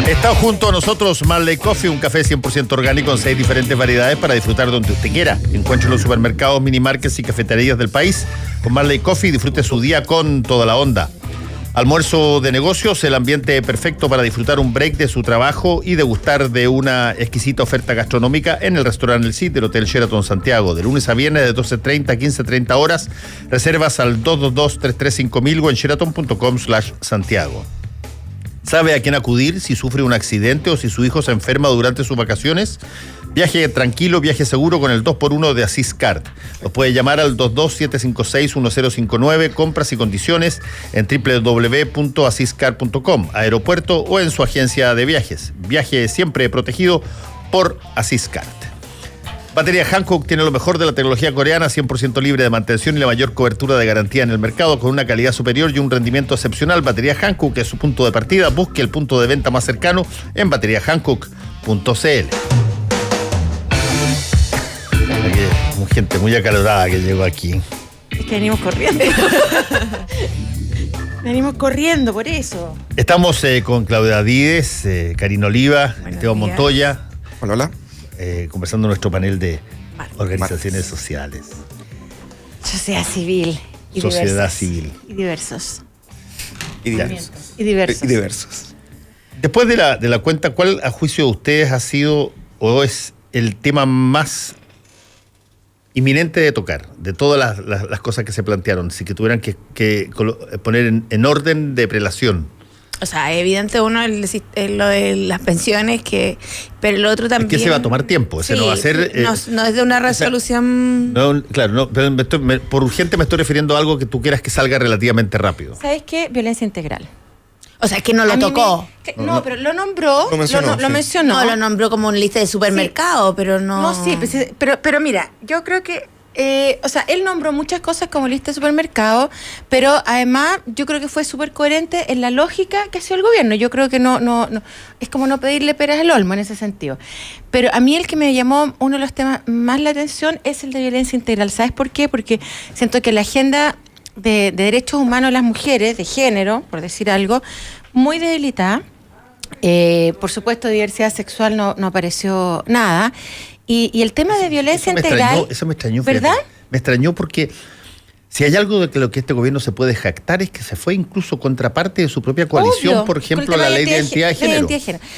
Está junto a nosotros Marley Coffee, un café 100% orgánico en 6 diferentes variedades para disfrutar donde usted quiera. Encuentre en los supermercados, minimarkets y cafeterías del país. Con Marley Coffee disfrute su día con toda la onda. Almuerzo de negocios, el ambiente perfecto para disfrutar un break de su trabajo y degustar de una exquisita oferta gastronómica en el restaurante El Cid del Hotel Sheraton Santiago, de lunes a viernes de 12:30 a 15:30 horas. Reservas al 222-335-1000 o en sheraton.com/Santiago. ¿Sabe a quién acudir si sufre un accidente o si su hijo se enferma durante sus vacaciones? Viaje tranquilo, viaje seguro con el 2x1 de Asiscard. Los puede llamar al 22-756-1059, compras y condiciones en www.asiscard.com, aeropuerto o en su agencia de viajes. Viaje siempre protegido por Asiscard. Batería Hankook tiene lo mejor de la tecnología coreana, 100% libre de mantención y la mayor cobertura de garantía en el mercado, con una calidad superior y un rendimiento excepcional. Batería Hankook es su punto de partida. Busque el punto de venta más cercano en bateriahankook.cl. Gente muy acalorada que llegó aquí. Es que venimos corriendo. Venimos corriendo por eso. Estamos con Claudia Díez, Karina Oliva, Esteban Montoya. Hola. Conversando en nuestro panel de organizaciones sociales. Sociedad civil. Y Sociedad diversas. civil. Y diversos. Y diversos. Y diversos. Y diversos. Después de la cuenta, ¿cuál a juicio de ustedes ha sido o es el tema más inminente de tocar, de todas las cosas que se plantearon, si que tuvieran que poner en orden de prelación? O sea, evidente uno lo de las pensiones, pero el otro también... Es que se va a tomar tiempo, ese sí, no va a ser... no es de una resolución... Claro, pero por urgente me estoy refiriendo a algo que tú quieras que salga relativamente rápido. ¿Sabes qué? Violencia integral. O sea, es que no lo tocó. Pero lo nombró. Lo mencionó, lo sí. mencionó. No, lo nombró como una lista de supermercado, pero no... No, sí, pero mira, yo creo que él nombró muchas cosas como lista de supermercado, pero además yo creo que fue súper coherente en la lógica que ha sido el gobierno. Yo creo que no es como no pedirle peras al olmo en ese sentido. Pero a mí el que me llamó uno de los temas más la atención es el de violencia integral. ¿Sabes por qué? Porque siento que la agenda de derechos humanos de las mujeres, de género, por decir algo, muy debilitada. Por supuesto, diversidad sexual no apareció nada. Y el tema de violencia integral... Eso me extrañó, ¿verdad? Fíjate. Me extrañó porque si hay algo de lo que este gobierno se puede jactar es que se fue incluso contra parte de su propia coalición, Obvio, por ejemplo, la ley de identidad de género.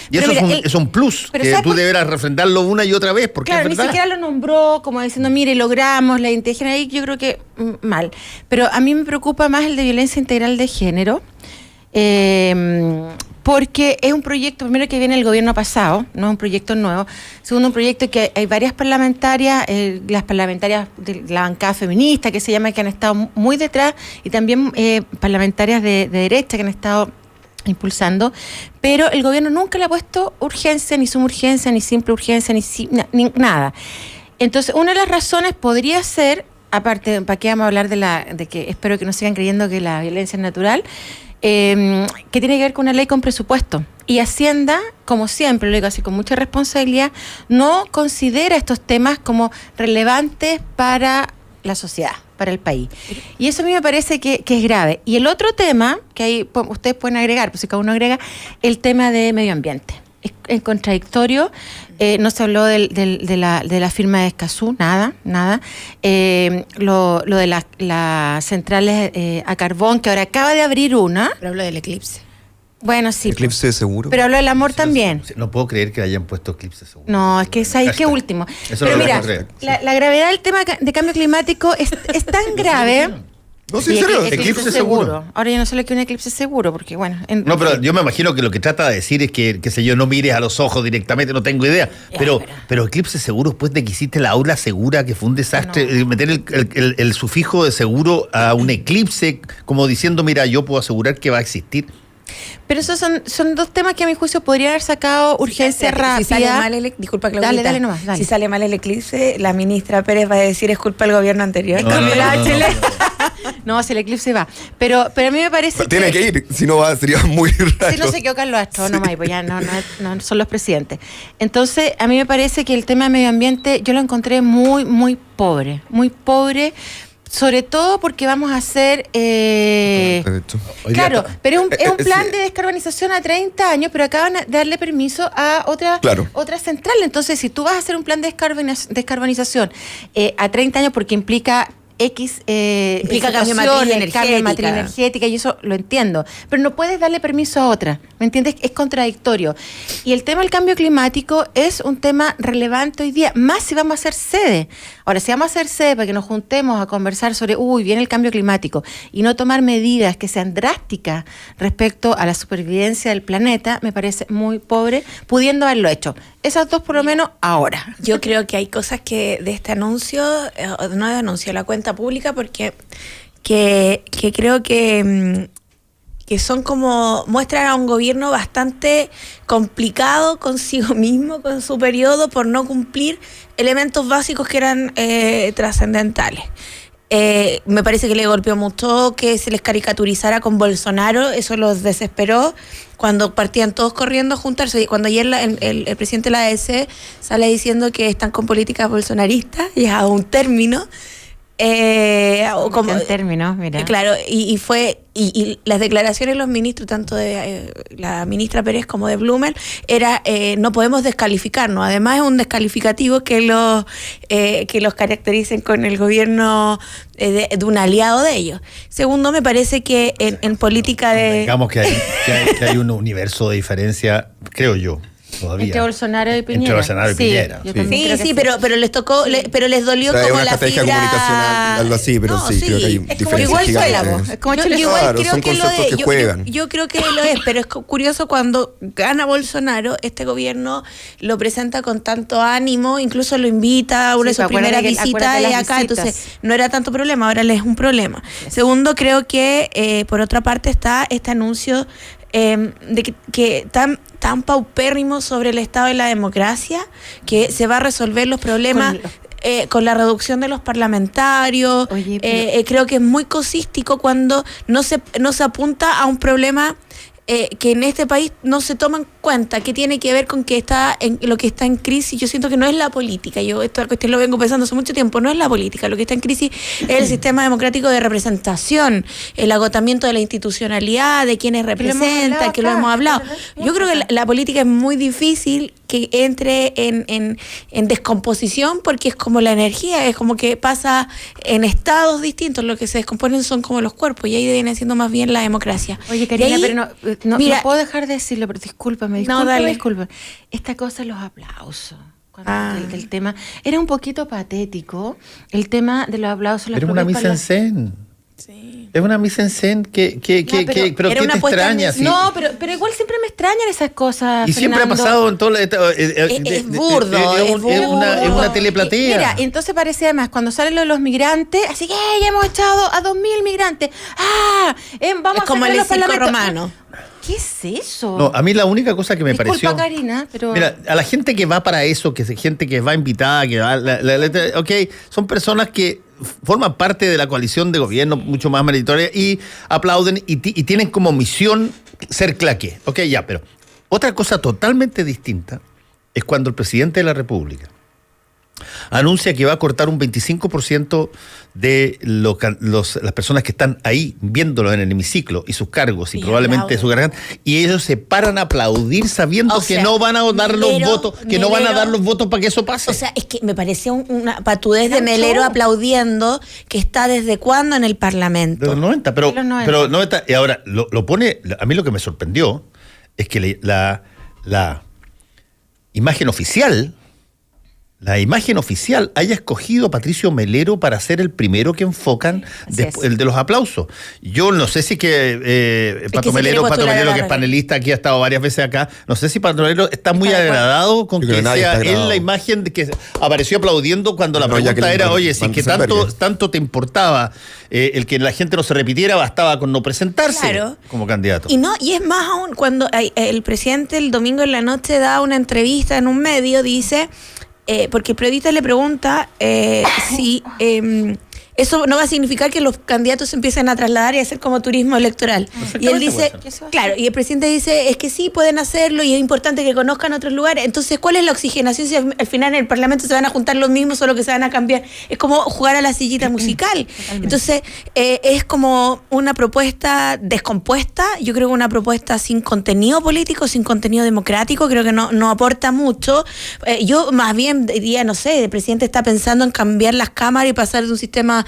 Y eso es un plus, que tú deberás refrendarlo una y otra vez, porque claro, es verdad. Ni siquiera lo nombró como diciendo, mire, logramos la identidad de género. Ahí yo creo que mal. Pero a mí me preocupa más el de violencia integral de género, porque es un proyecto, primero, que viene del gobierno pasado, no es un proyecto nuevo. Segundo, un proyecto que hay varias parlamentarias, las parlamentarias de la bancada feminista, que se llama, que han estado muy detrás, y también parlamentarias de derecha que han estado impulsando, pero el gobierno nunca le ha puesto urgencia, ni suma urgencia, ni simple urgencia, ni nada. Entonces, una de las razones podría ser, aparte, ¿para qué vamos a hablar de que espero que no sigan creyendo que la violencia es natural? Que tiene que ver con una ley con presupuesto. Y Hacienda, como siempre, lo digo así con mucha responsabilidad, no considera estos temas como relevantes para la sociedad, para el país. Y eso a mí me parece que es grave. Y el otro tema, que ahí ustedes pueden agregar, pues si cada uno agrega, el tema de medio ambiente. Es contradictorio. No se habló de la firma de Escazú, nada. Lo de las centrales a carbón, que ahora acaba de abrir una. Pero hablo del eclipse. Bueno, sí. Eclipse de seguro. Pero habló del amor también. No puedo creer que hayan puesto eclipse seguro. No, es que es ahí que último. Eso pero no mira, la gravedad del tema de cambio climático es tan grave. No, sí, en serio. Eclipse seguro. Ahora yo no sé lo que es un eclipse seguro, porque bueno... No, pero yo me imagino que lo que trata de decir es que, qué sé yo, no mires a los ojos directamente, no tengo idea. Pero eclipse seguro, después de que hiciste la aula segura, que fue un desastre, meter el sufijo de seguro a un eclipse, como diciendo, mira, yo puedo asegurar que va a existir. Pero esos son dos temas que a mi juicio podrían haber sacado urgencia rápida. Si sale mal disculpa, Claudita. Dale nomás, dale. Si sale mal el eclipse, la ministra Pérez va a decir es culpa del gobierno anterior. No, si el eclipse va. Pero a mí me parece Tiene que ir, si no va, sería muy raro. Si no se quedó Carlos Astrónoma, pues ya no son los presidentes. Entonces, a mí me parece que el tema de medio ambiente yo lo encontré muy, muy pobre. Muy pobre. Sobre todo porque vamos a hacer... claro, pero es un plan de descarbonización a 30 años, pero acaban de darle permiso a otra central. Entonces, si tú vas a hacer un plan de descarbonización a 30 años porque implica implica cambio de matriz energética, y eso lo entiendo, pero no puedes darle permiso a otra, ¿me entiendes? Es contradictorio. Y el tema del cambio climático es un tema relevante hoy día, más si vamos a hacer sede. Ahora, si vamos a hacer sede para que nos juntemos a conversar sobre, viene el cambio climático, y no tomar medidas que sean drásticas respecto a la supervivencia del planeta, me parece muy pobre, pudiendo haberlo hecho. Esas dos por lo menos ahora. Yo creo que hay cosas que de este anuncio, no de anuncio, la cuenta pública, porque que creo que son como, muestran a un gobierno bastante complicado consigo mismo, con su periodo, por no cumplir elementos básicos que eran trascendentales. Me parece que le golpeó mucho que se les caricaturizara con Bolsonaro, eso los desesperó cuando partían todos corriendo a juntarse. Cuando ayer el presidente de la AEC sale diciendo que están con políticas bolsonaristas, ya a un término. Como en términos, mira. Claro, y las declaraciones de los ministros, tanto de la ministra Pérez como de Blumen, era no podemos descalificarnos. Además es un descalificativo que los caractericen con el gobierno de un aliado de ellos. Segundo, me parece que en política de... Digamos que hay un universo de diferencia, creo yo. Todavía. Entre Bolsonaro y Piñera. Entre Bolsonaro y Piñera. Sí, pero les tocó, pero les dolió, o sea, como una la estrategia fibra comunicacional, algo así, pero sí, creo que hay diferencias igual gigantes. Es como yo Chile. igual Claro, creo son que lo conceptos que juegan. yo creo que lo es, pero es curioso cuando gana Bolsonaro, este gobierno lo presenta con tanto ánimo, incluso lo invita a una de sus primeras visitas y acá, entonces no era tanto problema, ahora le es un problema. Segundo, creo que por otra parte está este anuncio de que tan paupérrimo sobre el estado de la democracia, que se va a resolver los problemas con la reducción de los parlamentarios. Oye, creo que es muy cosístico cuando no se apunta a un problema que en este país no se toma en cuenta, que tiene que ver con que lo que está en crisis. Yo siento que no es la política, yo esta cuestión lo vengo pensando hace mucho tiempo, no es la política, lo que está en crisis es el sistema democrático de representación, el agotamiento de la institucionalidad, de quienes representan, que lo hemos hablado. Yo creo que la política es muy difícil que entre en descomposición, porque es como la energía, es como que pasa en estados distintos, lo que se descomponen son como los cuerpos, y ahí viene siendo más bien la democracia. Oye, Karina, ahí, pero no puedo dejar de decirlo, pero discúlpame. Esta cosa de los aplausos. El tema era un poquito patético, el tema de los aplausos. Pero es una mise en scène. Sí. Es una mise en scène pero ¿qué te extraña? No, pero igual siempre me extrañan esas cosas. Y siempre Fernando. Ha pasado en todo es burdo. Es una teleplatea. Mira, entonces parece además cuando salen los migrantes, así que ya hemos echado a 2.000 migrantes. Vamos es como a el los circo parlamentos romano. ¿Qué es eso? No, a mí la única cosa que me pareció... Karina, pero... Mira, a la gente que va para eso, gente que va invitada, que va... son personas que forman parte de la coalición de gobierno mucho más meritoria y aplauden y tienen como misión ser claqué. Pero otra cosa totalmente distinta es cuando el presidente de la República anuncia que va a cortar un 25% de las personas que están ahí viéndolo en el hemiciclo y sus cargos y probablemente su garganta, y ellos se paran a aplaudir sabiendo que no van a dar los votos, no van a dar los votos para que eso pase. O sea, es que me pareció una patudez de Melero aplaudiendo, que está desde cuándo en el Parlamento. De los 90, pero 90, y ahora lo pone, a mí lo que me sorprendió es que la imagen oficial haya escogido a Patricio Melero para ser el primero que enfocan el de los aplausos. Yo no sé si Pato Melero, que es panelista, aquí ha estado varias veces acá, no sé si Pato Melero está muy agradado con que sea él la imagen de que apareció aplaudiendo cuando la pregunta era, oye, si es que tanto te importaba el que la gente no se repitiera, bastaba con no presentarse como candidato. Y es más aún, cuando el presidente el domingo en la noche da una entrevista en un medio, dice... porque el periodista le pregunta si eso no va a significar que los candidatos se empiecen a trasladar y a hacer como turismo electoral. Y él dice, claro, y el presidente dice, es que sí, pueden hacerlo y es importante que conozcan otros lugares. Entonces, ¿cuál es la oxigenación si al final en el Parlamento se van a juntar los mismos, solo que se van a cambiar? Es como jugar a la sillita musical. Entonces, es como una propuesta descompuesta, yo creo que una propuesta sin contenido político, sin contenido democrático, creo que no aporta mucho. Yo más bien diría, no sé, el presidente está pensando en cambiar las cámaras y pasar de un sistema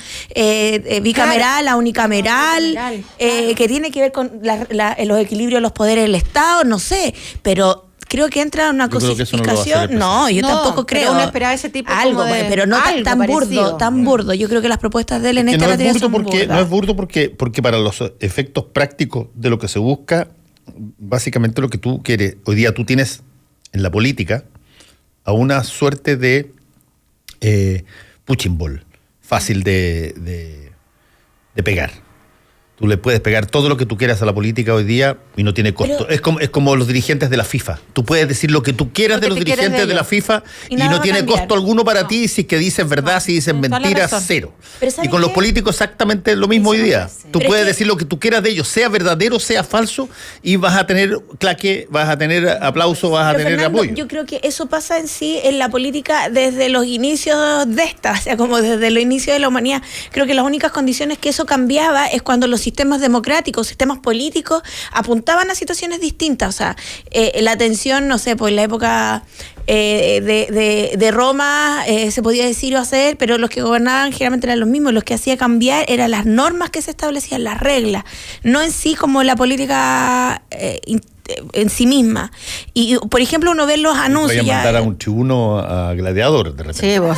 bicameral a unicameral, que tiene que ver con los equilibrios de los poderes del Estado, no sé, pero creo que entra en una cosificación. No, yo tampoco creo. Pero uno esperaba ese tipo algo, pero no tan burdo. Yo creo que las propuestas de él en esta materia son burdas. No es burdo porque para los efectos prácticos de lo que se busca, básicamente lo que tú quieres, hoy día tú tienes en la política a una suerte de punching ball, fácil de pegar. Tú le puedes pegar todo lo que tú quieras a la política hoy día y no tiene costo. Es como los dirigentes de la FIFA. Tú puedes decir lo que tú quieras de los dirigentes de la FIFA y no tiene costo alguno para ti si que dices verdad, si dices mentiras, cero. Y con los políticos exactamente lo mismo hoy día. Tú puedes decir lo que tú quieras de ellos, sea verdadero, sea falso, y vas a tener claque, vas a tener aplauso, vas a tener Fernando, apoyo. Yo creo que eso pasa en sí en la política desde los inicios de esta, o sea, como desde los inicios de la humanidad. Creo que las únicas condiciones que eso cambiaba es cuando los sistemas democráticos, sistemas políticos apuntaban a situaciones distintas. O sea, la atención, no sé, pues en la época de Roma se podía decir o hacer, pero los que gobernaban generalmente eran los mismos. Los que hacía cambiar eran las normas que se establecían, las reglas, no en sí como la política en sí misma. Y, por ejemplo, uno ve los anuncios. Voy a mandar a un tribuno a Gladiador, de repente. Sí, vos,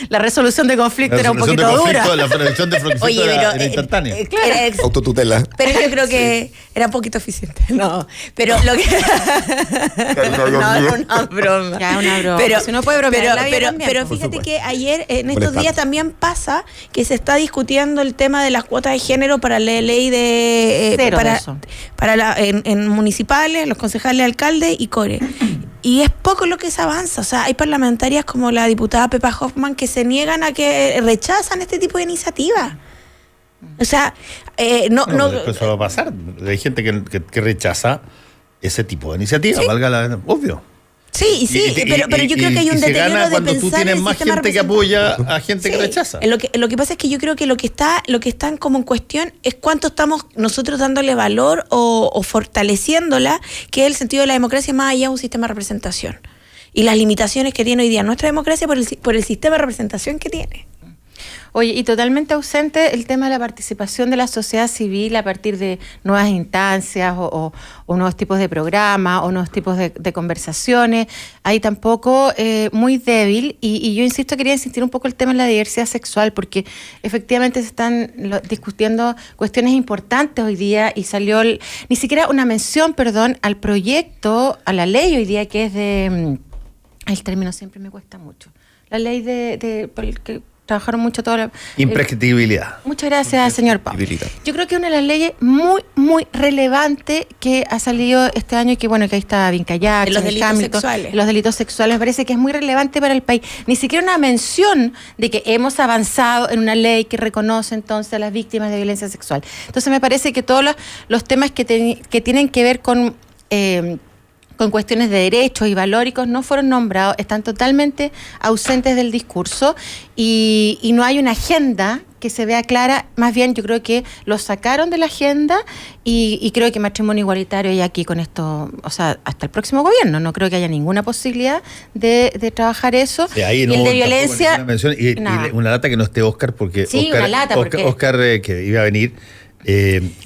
la resolución de conflicto era un poquito dura. La resolución de conflicto era instantánea. Autotutela. Pero yo creo que era un poquito eficiente. No, pero lo que... no, es una broma. Ya, una broma. Pero, si uno puede bromear, pero fíjate que ayer, en estos días también pasa que se está discutiendo el tema de las cuotas de género para la ley de... para en municipales, los concejales, alcaldes y core. Y es poco lo que se avanza. O sea, hay parlamentarias como la diputada Pepa Hoffman que se niegan a que rechazan este tipo de iniciativas. O sea, no. Eso va a pasar. Hay gente que rechaza ese tipo de iniciativa, ¿sí? Valga la obvio. Sí, pero yo creo que hay un deterioro de cuando tú tienes más gente que apoya a gente que rechaza. Lo que pasa es que yo creo que lo que están como en cuestión es cuánto estamos nosotros dándole valor o fortaleciéndola, que es el sentido de la democracia más allá de un sistema de representación. Y las limitaciones que tiene hoy día nuestra democracia por el sistema de representación que tiene. Oye, y totalmente ausente el tema de la participación de la sociedad civil a partir de nuevas instancias o nuevos tipos de programas o nuevos tipos de conversaciones. Ahí tampoco muy débil. Y yo quería insistir un poco el tema de la diversidad sexual, porque efectivamente se están discutiendo cuestiones importantes hoy día y salió ni siquiera una mención, al proyecto, a la ley hoy día que es de... el término siempre me cuesta mucho. La ley por el que trabajaron mucho todo la... Imprescriptibilidad. Muchas gracias, señor Pablo. Yo creo que es una de las leyes muy, muy relevante que ha salido este año y que, que ahí está Vinca Jackson, los delitos sexuales. Los delitos sexuales, me parece que es muy relevante para el país. Ni siquiera una mención de que hemos avanzado en una ley que reconoce entonces a las víctimas de violencia sexual. Entonces me parece que todos los temas que tienen que ver con cuestiones de derechos y valóricos no fueron nombrados, están totalmente ausentes del discurso y no hay una agenda que se vea clara. Más bien yo creo que lo sacaron de la agenda y creo que matrimonio igualitario y aquí con esto, o sea, hasta el próximo gobierno, no creo que haya ninguna posibilidad de trabajar eso. Sí, ahí y el de violencia... Y una lata que no esté Oscar, porque sí, Oscar que iba a venir...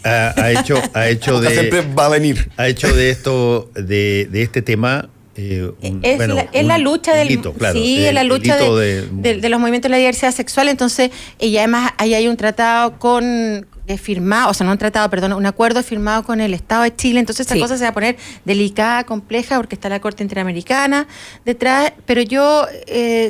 ha hecho de siempre va a venir. Ha hecho de esto, de este tema es la lucha del hito, claro, es la lucha de los movimientos de la diversidad sexual. Entonces, y además ahí hay un tratado firmado, o sea, no un tratado, perdón, un acuerdo firmado con el Estado de Chile, entonces esta cosa se va a poner delicada, compleja, porque está la Corte Interamericana detrás, pero yo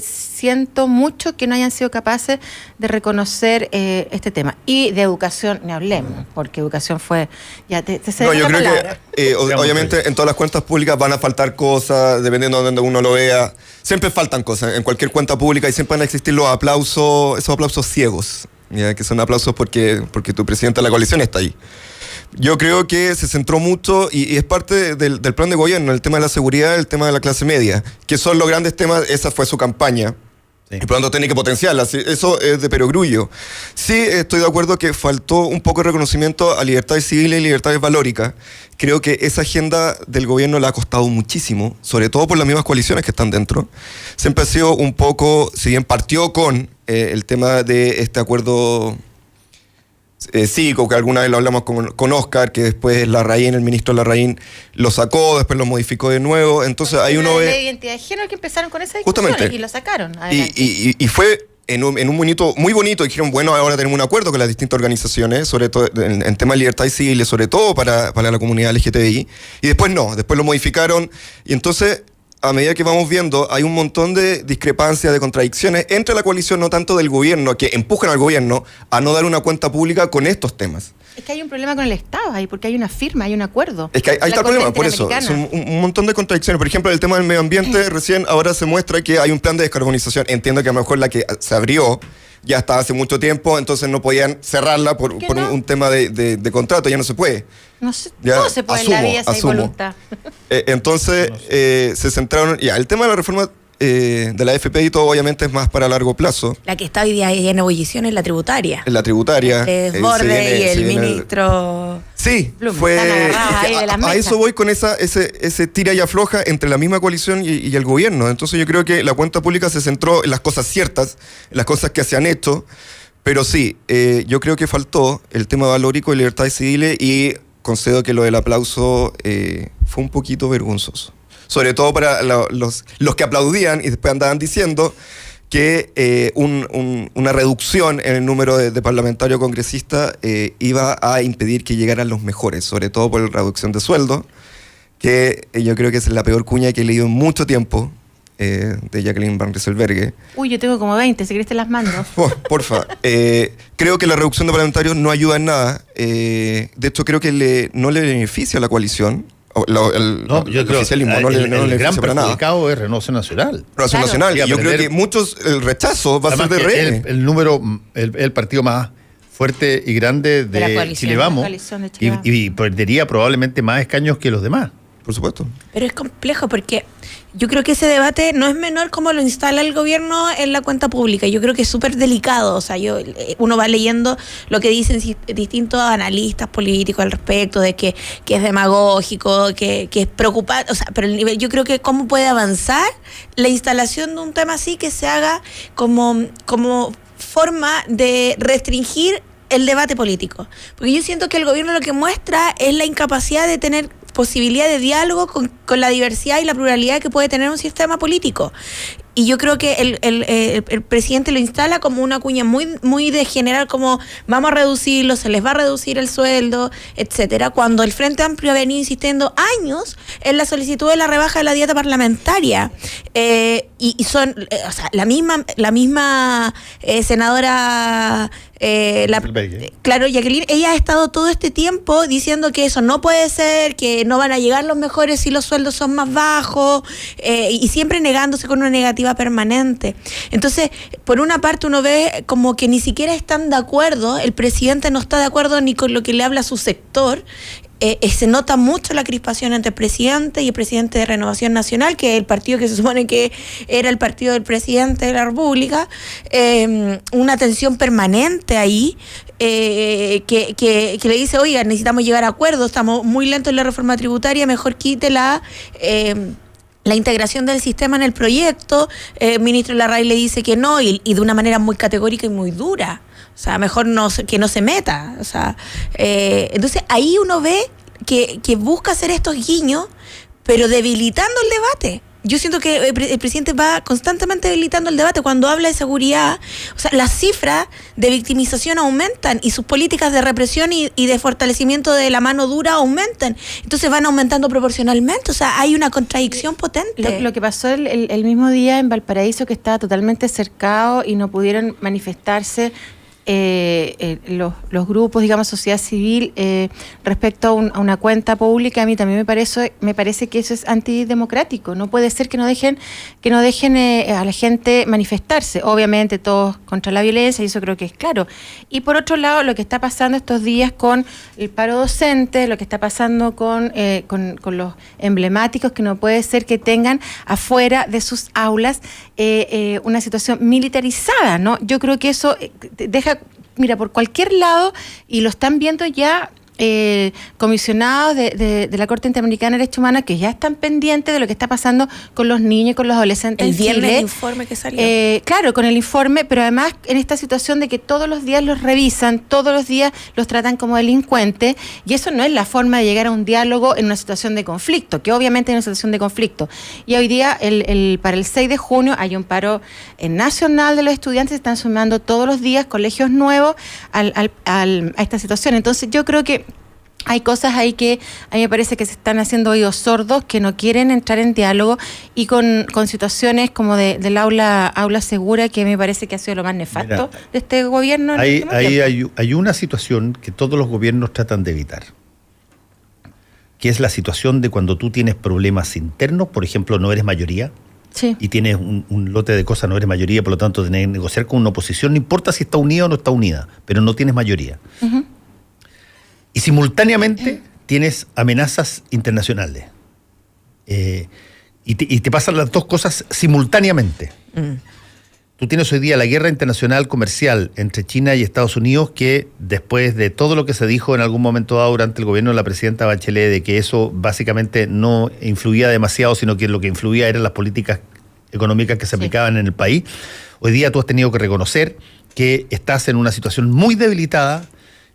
siento mucho que no hayan sido capaces de reconocer este tema. Y de educación, ni hablemos, porque educación fue... Ya te no, yo creo que obviamente en todas las cuentas públicas van a faltar cosas, dependiendo de donde uno lo vea. Siempre faltan cosas en cualquier cuenta pública y siempre van a existir los aplausos, esos aplausos ciegos. Ya, que son aplausos porque tu presidente de la coalición está ahí. Yo creo que se centró mucho y es parte del plan de gobierno, el tema de la seguridad, el tema de la clase media, que son los grandes temas, esa fue su campaña. Sí. Y por lo tanto tiene que potenciarla, eso es de perogrullo. Sí, estoy de acuerdo que faltó un poco de reconocimiento a libertades civiles y libertades valóricas. Creo que esa agenda del gobierno le ha costado muchísimo, sobre todo por las mismas coaliciones que están dentro. Siempre ha sido un poco, si bien partió con el tema de este acuerdo cívico, que alguna vez lo hablamos con Oscar, que después el ministro Larraín lo sacó, después lo modificó de nuevo, entonces ahí uno ve... de identidad de género que empezaron con esa discusión y lo sacaron. Y fue en un bonito, muy bonito, dijeron, bueno, ahora tenemos un acuerdo con las distintas organizaciones, sobre todo en temas de libertades civiles, sobre todo para la comunidad LGTBI, y después no, después lo modificaron, y entonces... A medida que vamos viendo, hay un montón de discrepancias, de contradicciones entre la coalición, no tanto del gobierno, que empujan al gobierno a no dar una cuenta pública con estos temas. Es que hay un problema con el Estado ahí, porque hay una firma, hay un acuerdo. Es que ahí está el problema, por eso. Son un montón de contradicciones. Por ejemplo, el tema del medio ambiente, recién ahora se muestra que hay un plan de descarbonización. Entiendo que a lo mejor la que se abrió ya estaba hace mucho tiempo, entonces no podían cerrarla por un tema de contrato, ya no se puede. No sé, todo se puede en la vida si hay voluntad. Entonces, se centraron... Ya, el tema de la reforma de la AFP y todo obviamente es más para largo plazo. La que está hoy día en ebullición es la tributaria. La tributaria. Borde y el ministro... Sí, Blumen, fue... a eso voy con ese tira y afloja entre la misma coalición y el gobierno. Entonces yo creo que la cuenta pública se centró en las cosas ciertas, en las cosas que se han hecho, pero sí, yo creo que faltó el tema valórico y libertades civiles y concedo que lo del aplauso fue un poquito vergonzoso. Sobre todo para los que aplaudían y después andaban diciendo que una reducción en el número de parlamentarios congresistas iba a impedir que llegaran los mejores, sobre todo por la reducción de sueldo, que yo creo que es la peor cuña que he leído en mucho tiempo, de Jacqueline Van Rieselberghe. Uy, yo tengo como 20, si querés te las mando. Porfa. Creo que la reducción de parlamentarios no ayuda en nada. De hecho, creo que no le beneficia a la coalición. Yo creo que el gran perjudicado es Renovación Nacional. Renovación Nacional. Y yo creo que el rechazo va a ser de RN. El partido más fuerte y grande de Chile Vamos. Y perdería probablemente más escaños que los demás. Por supuesto. Pero es complejo porque yo creo que ese debate no es menor como lo instala el gobierno en la cuenta pública. Yo creo que es súper delicado. O sea, uno va leyendo lo que dicen distintos analistas políticos al respecto, de que es demagógico, que es preocupante. O sea, pero el nivel, yo creo que cómo puede avanzar la instalación de un tema así que se haga como forma de restringir el debate político. Porque yo siento que el gobierno lo que muestra es la incapacidad de tener posibilidad de diálogo con la diversidad y la pluralidad que puede tener un sistema político. Y yo creo que el presidente lo instala como una cuña muy de general, como vamos a reducirlo, se les va a reducir el sueldo, etcétera, cuando el Frente Amplio ha venido insistiendo años en la solicitud de la rebaja de la dieta parlamentaria. Y son, o sea, la misma senadora... claro, Jacqueline, ella ha estado todo este tiempo diciendo que eso no puede ser, que no van a llegar los mejores si los sueldos son más bajos, y siempre negándose con una negativa permanente. Entonces, por una parte uno ve como que ni siquiera están de acuerdo, el presidente no está de acuerdo ni con lo que le habla a su sector. Se nota mucho la crispación entre el presidente y el presidente de Renovación Nacional, que es el partido que se supone que era el partido del presidente de la República, una tensión permanente ahí, que le dice, oiga, necesitamos llegar a acuerdos, estamos muy lentos en la reforma tributaria, mejor quite la integración del sistema en el proyecto. El ministro Larraín le dice que no, y de una manera muy categórica y muy dura. O sea, mejor que no se meta. O sea, entonces ahí uno ve que busca hacer estos guiños, pero debilitando el debate. yo siento que el presidente va constantemente debilitando el debate cuando habla de seguridad. O sea, las cifras de victimización aumentan y sus políticas de represión y de fortalecimiento de la mano dura aumentan. Entonces van aumentando proporcionalmente. O sea, hay una contradicción potente. Lo que pasó el mismo día en Valparaíso, que estaba totalmente cercado y no pudieron manifestarse los grupos, digamos, sociedad civil, respecto a una cuenta pública, a mí también me parece que eso es antidemocrático. No puede ser que no dejen a la gente manifestarse. Obviamente todos contra la violencia, y eso creo que es claro. Y por otro lado, lo que está pasando estos días con el paro docente, lo que está pasando con los emblemáticos, que no puede ser que tengan afuera de sus aulas una situación militarizada, ¿no? Yo creo que eso deja, mira, por cualquier lado, y lo están viendo ya comisionados de la Corte Interamericana de Derechos Humanos, que ya están pendientes de lo que está pasando con los niños y con los adolescentes en Chile. El viernes el informe que salió. Claro, con el informe, pero además en esta situación de que todos los días los revisan, todos los días los tratan como delincuentes, y eso no es la forma de llegar a un diálogo en una situación de conflicto, que obviamente es una situación de conflicto. Y hoy día, para el 6 de junio, hay un paro nacional de los estudiantes, se están sumando todos los días colegios nuevos a esta situación. Entonces yo creo que hay cosas ahí que a mí me parece que se están haciendo oídos sordos, que no quieren entrar en diálogo, y con situaciones como del aula segura, que me parece que ha sido lo más nefasto de este gobierno. Hay una situación que todos los gobiernos tratan de evitar, que es la situación de cuando tú tienes problemas internos, por ejemplo, no eres mayoría, sí, y tienes un lote de cosas, no eres mayoría, por lo tanto tenés que negociar con una oposición, no importa si está unida o no está unida, pero no tienes mayoría. Uh-huh. Y simultáneamente tienes amenazas internacionales. Y te pasan las dos cosas simultáneamente. Tú tienes hoy día la guerra internacional comercial entre China y Estados Unidos, que después de todo lo que se dijo en algún momento dado durante el gobierno de la presidenta Bachelet, de que eso básicamente no influía demasiado, sino que lo que influía eran las políticas económicas que se aplicaban en el país, hoy día tú has tenido que reconocer que estás en una situación muy debilitada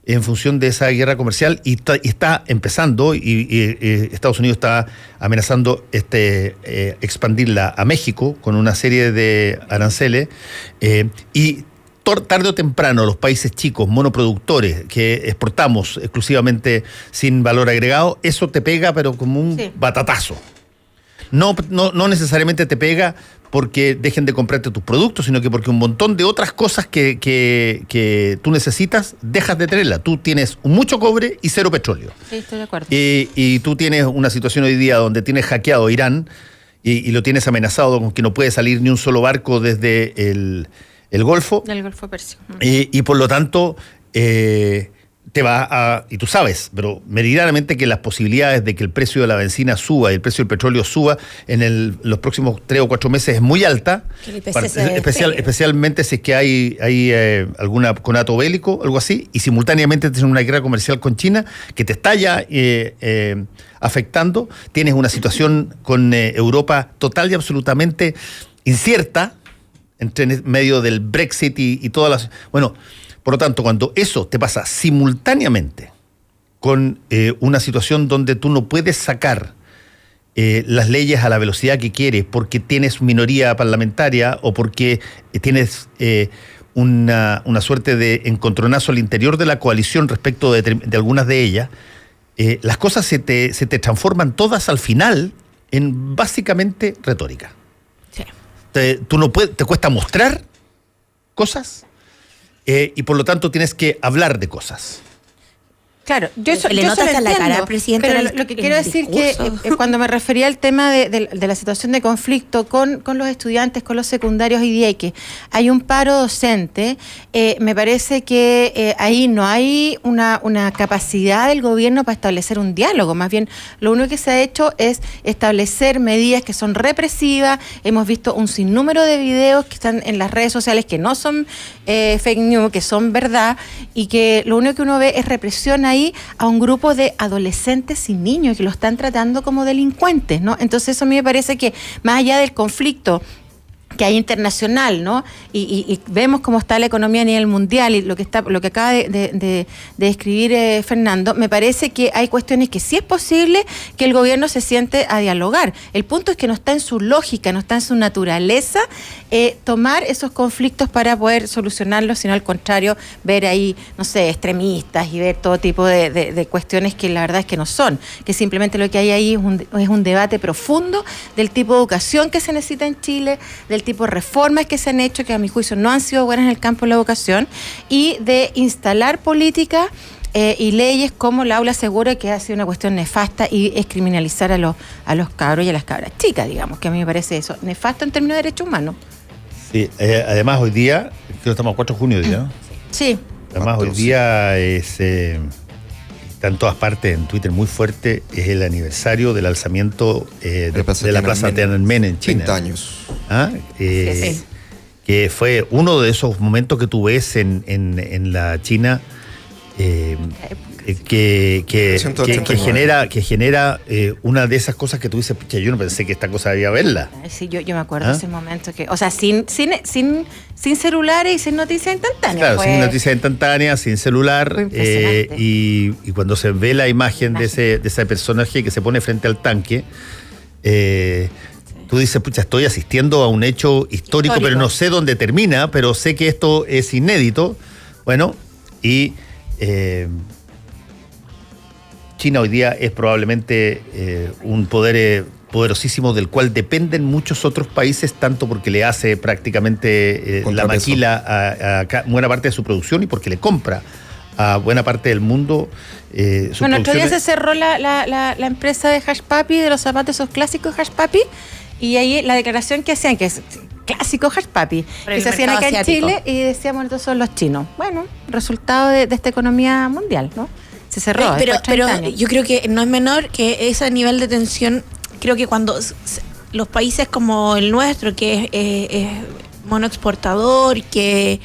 en función de esa guerra comercial, y está empezando, y Estados Unidos está amenazando expandirla a México con una serie de aranceles, y tarde o temprano los países chicos, monoproductores, que exportamos exclusivamente sin valor agregado, eso te pega pero como un batatazo. No necesariamente te pega porque dejen de comprarte tus productos, sino que porque un montón de otras cosas que tú necesitas, dejas de tenerla. Tú tienes mucho cobre y cero petróleo. Sí, estoy de acuerdo. Y tú tienes una situación hoy día donde tienes hackeado Irán y lo tienes amenazado con que no puede salir ni un solo barco desde el Golfo. Del Golfo Persio. Y por lo tanto, te va a, y tú sabes, pero meridianamente, que las posibilidades de que el precio de la benzina suba y el precio del petróleo suba en los próximos 3 o 4 meses es muy alta, especialmente si es que hay alguna conato bélico, algo así, y simultáneamente tienes una guerra comercial con China que te está ya afectando. Tienes una situación con Europa total y absolutamente incierta, entre medio del Brexit y todas las... Bueno, por lo tanto, cuando eso te pasa simultáneamente con una situación donde tú no puedes sacar las leyes a la velocidad que quieres porque tienes minoría parlamentaria o porque tienes una suerte de encontronazo al interior de la coalición respecto de algunas de ellas, las cosas se te transforman todas al final en básicamente retórica. Sí. Tú no puedes, te cuesta mostrar cosas, y por lo tanto tienes que hablar de cosas. Claro, yo eso le notas a la cara al presidente. Pero lo que quiero decir que cuando me refería al tema de la situación de conflicto con los estudiantes, con los secundarios hoy día, y que hay un paro docente, me parece que ahí no hay una capacidad del gobierno para establecer un diálogo. Más bien, lo único que se ha hecho es establecer medidas que son represivas. Hemos visto un sinnúmero de videos que están en las redes sociales que no son fake news, que son verdad, y que lo único que uno ve es represión ahí a un grupo de adolescentes y niños que lo están tratando como delincuentes, ¿no? Entonces eso a mí me parece que, más allá del conflicto que hay internacional, ¿no? Y vemos cómo está la economía a nivel mundial y lo que acaba de describir Fernando, me parece que hay cuestiones que sí es posible que el gobierno se siente a dialogar. El punto es que no está en su lógica, no está en su naturaleza tomar esos conflictos para poder solucionarlos, sino al contrario, ver ahí, no sé, extremistas y ver todo tipo de cuestiones que la verdad es que no son, que simplemente lo que hay ahí es un debate profundo del tipo de educación que se necesita en Chile, del tipo de reformas que se han hecho, que a mi juicio no han sido buenas en el campo de la educación, y de instalar políticas y leyes como el aula segura, que ha sido una cuestión nefasta, y es criminalizar a los cabros y a las cabras chicas, digamos, que a mí me parece eso nefasto en términos de derechos humanos. Sí, además hoy día, creo que estamos a 4 de junio hoy día, ¿no? Sí. Además hoy día está en todas partes, en Twitter muy fuerte, es el aniversario del alzamiento de la Plaza Tiananmen en China. 30 años. ¿Ah? Sí. Que fue uno de esos momentos que tú ves en la China que genera una de esas cosas que tú dices, yo no pensé que esta cosa debía verla. Sí, yo me acuerdo de ese momento que, o sea, sin celulares y sin noticias instantáneas. Claro, sin noticias instantáneas, sin celular, y cuando se ve la imagen de ese personaje que se pone frente al tanque, tú dices, pucha, estoy asistiendo a un hecho histórico, pero no sé dónde termina, pero sé que esto es inédito. Bueno, y China hoy día es probablemente un poder poderosísimo del cual dependen muchos otros países, tanto porque le hace prácticamente la maquila a buena parte de su producción y porque le compra a buena parte del mundo. Bueno, otro día se cerró la empresa de Hush Puppy, de los zapatos esos clásicos Hush Puppy, y ahí la declaración que hacían, que es clásico Hush Puppy, que se hacían acá asiático en Chile, y decíamos, estos son los chinos. Bueno, resultado de esta economía mundial, ¿no? Se cerró. Pero yo creo que no es menor que ese nivel de tensión. Creo que cuando los países como el nuestro, que es monoexportador, que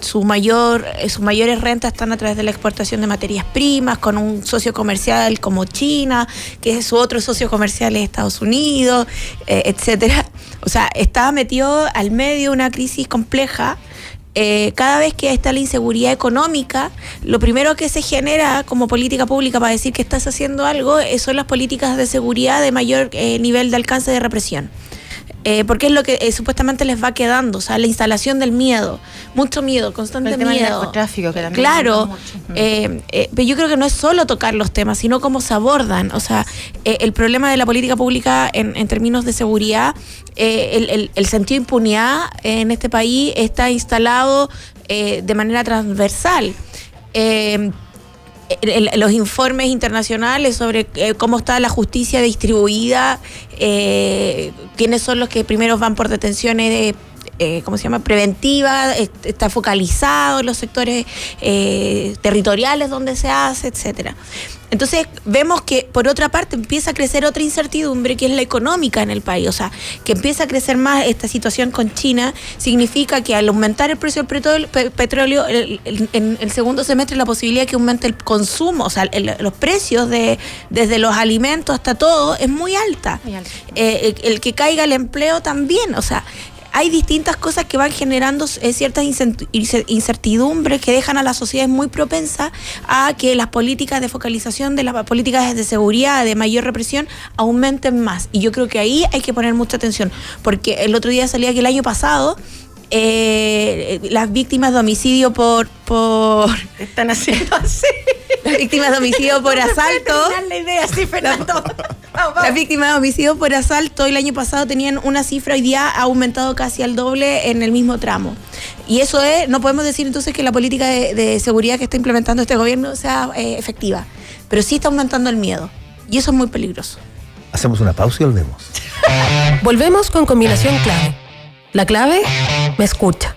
sus mayores rentas están a través de la exportación de materias primas, con un socio comercial como China, que es su otro socio comercial es Estados Unidos, etcétera. O sea, está metido al medio de una crisis compleja. Cada vez que está la inseguridad económica, lo primero que se genera como política pública para decir que estás haciendo algo son las políticas de seguridad de mayor nivel de alcance de represión. Porque es lo que supuestamente les va quedando, o sea, la instalación del miedo, mucho miedo, constante el tema miedo. del narcotráfico, que también claro, pero yo creo que no es solo tocar los temas, sino cómo se abordan. O sea, el problema de la política pública en términos de seguridad, el sentido de impunidad en este país está instalado de manera transversal. Los informes internacionales sobre cómo está la justicia distribuida, quiénes son los que primero van por detenciones preventivas, está focalizado en los sectores territoriales donde se hace, etcétera. Entonces vemos que por otra parte empieza a crecer otra incertidumbre, que es la económica en el país. O sea, que empieza a crecer más esta situación con China, significa que al aumentar el precio del petróleo, en el segundo semestre la posibilidad de que aumente el consumo, o sea, los precios desde los alimentos hasta todo, es muy alta. El que caiga el empleo también, o sea, hay distintas cosas que van generando ciertas incertidumbres que dejan a la sociedad muy propensa a que las políticas de focalización de las políticas de seguridad, de mayor represión, aumenten más. Y yo creo que ahí hay que poner mucha atención, porque el otro día salía que el año pasado las víctimas de homicidio por están haciendo así. Las víctimas de homicidio por asalto. La idea, sí, Fernando. Las víctimas de homicidio por asalto el año pasado tenían una cifra, hoy día ha aumentado casi al doble en el mismo tramo. Y eso no podemos decir entonces que la política de seguridad que está implementando este gobierno sea efectiva, pero sí está aumentando el miedo, y eso es muy peligroso. Hacemos una pausa y volvemos. Volvemos con combinación clave. La clave, me escucha.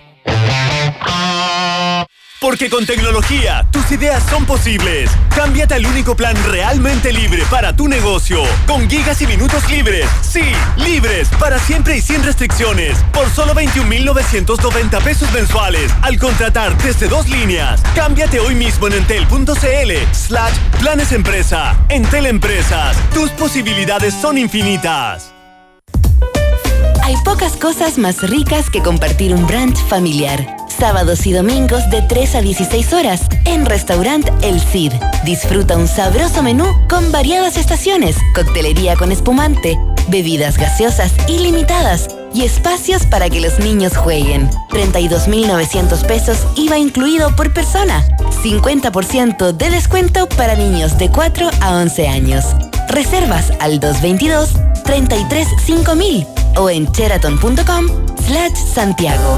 Porque con tecnología, tus ideas son posibles. Cámbiate al único plan realmente libre para tu negocio. Con gigas y minutos libres. Sí, libres, para siempre y sin restricciones. Por solo 21,990 pesos mensuales. Al contratar desde 2 líneas. Cámbiate hoy mismo en entel.cl/planes empresa. Entel Empresas. Tus posibilidades son infinitas. Hay pocas cosas más ricas que compartir un brunch familiar. Sábados y domingos de 3 a 16 horas en Restaurant El Cid. Disfruta un sabroso menú con variadas estaciones, coctelería con espumante, bebidas gaseosas ilimitadas y espacios para que los niños jueguen. 32.900 pesos IVA incluido por persona. 50% de descuento para niños de 4 a 11 años. Reservas al 222-33-5000 o en sheraton.com/Santiago.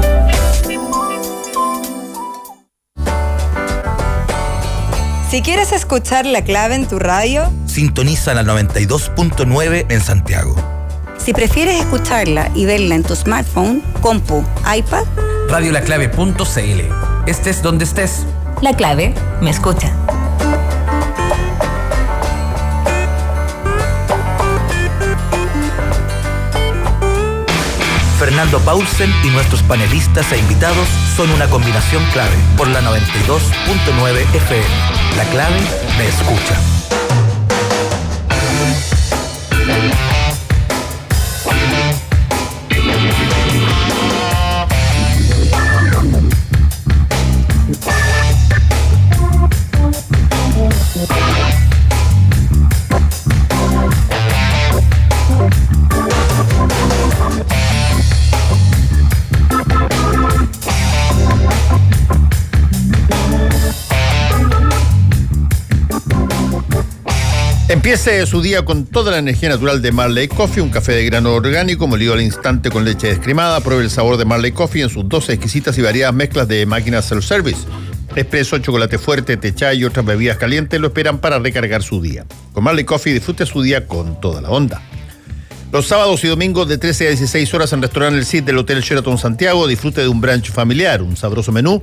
Si quieres escuchar La Clave en tu radio, sintoniza la 92.9 en Santiago. Si prefieres escucharla y verla en tu smartphone, compu, iPad, radiolaclave.cl. Estés donde estés. La Clave me escucha. Fernando Paulsen y nuestros panelistas e invitados son una combinación clave por la 92.9 FM. La Clave me escucha. Empiece su día con toda la energía natural de Marley Coffee, un café de grano orgánico molido al instante con leche descremada. Pruebe el sabor de Marley Coffee en sus 12 exquisitas y variadas mezclas de máquinas self-service. Espresso, chocolate fuerte, té chai y otras bebidas calientes lo esperan para recargar su día. Con Marley Coffee disfrute su día con toda la onda. Los sábados y domingos de 13 a 16 horas en Restaurant El Cid del Hotel Sheraton Santiago, disfrute de un brunch familiar, un sabroso menú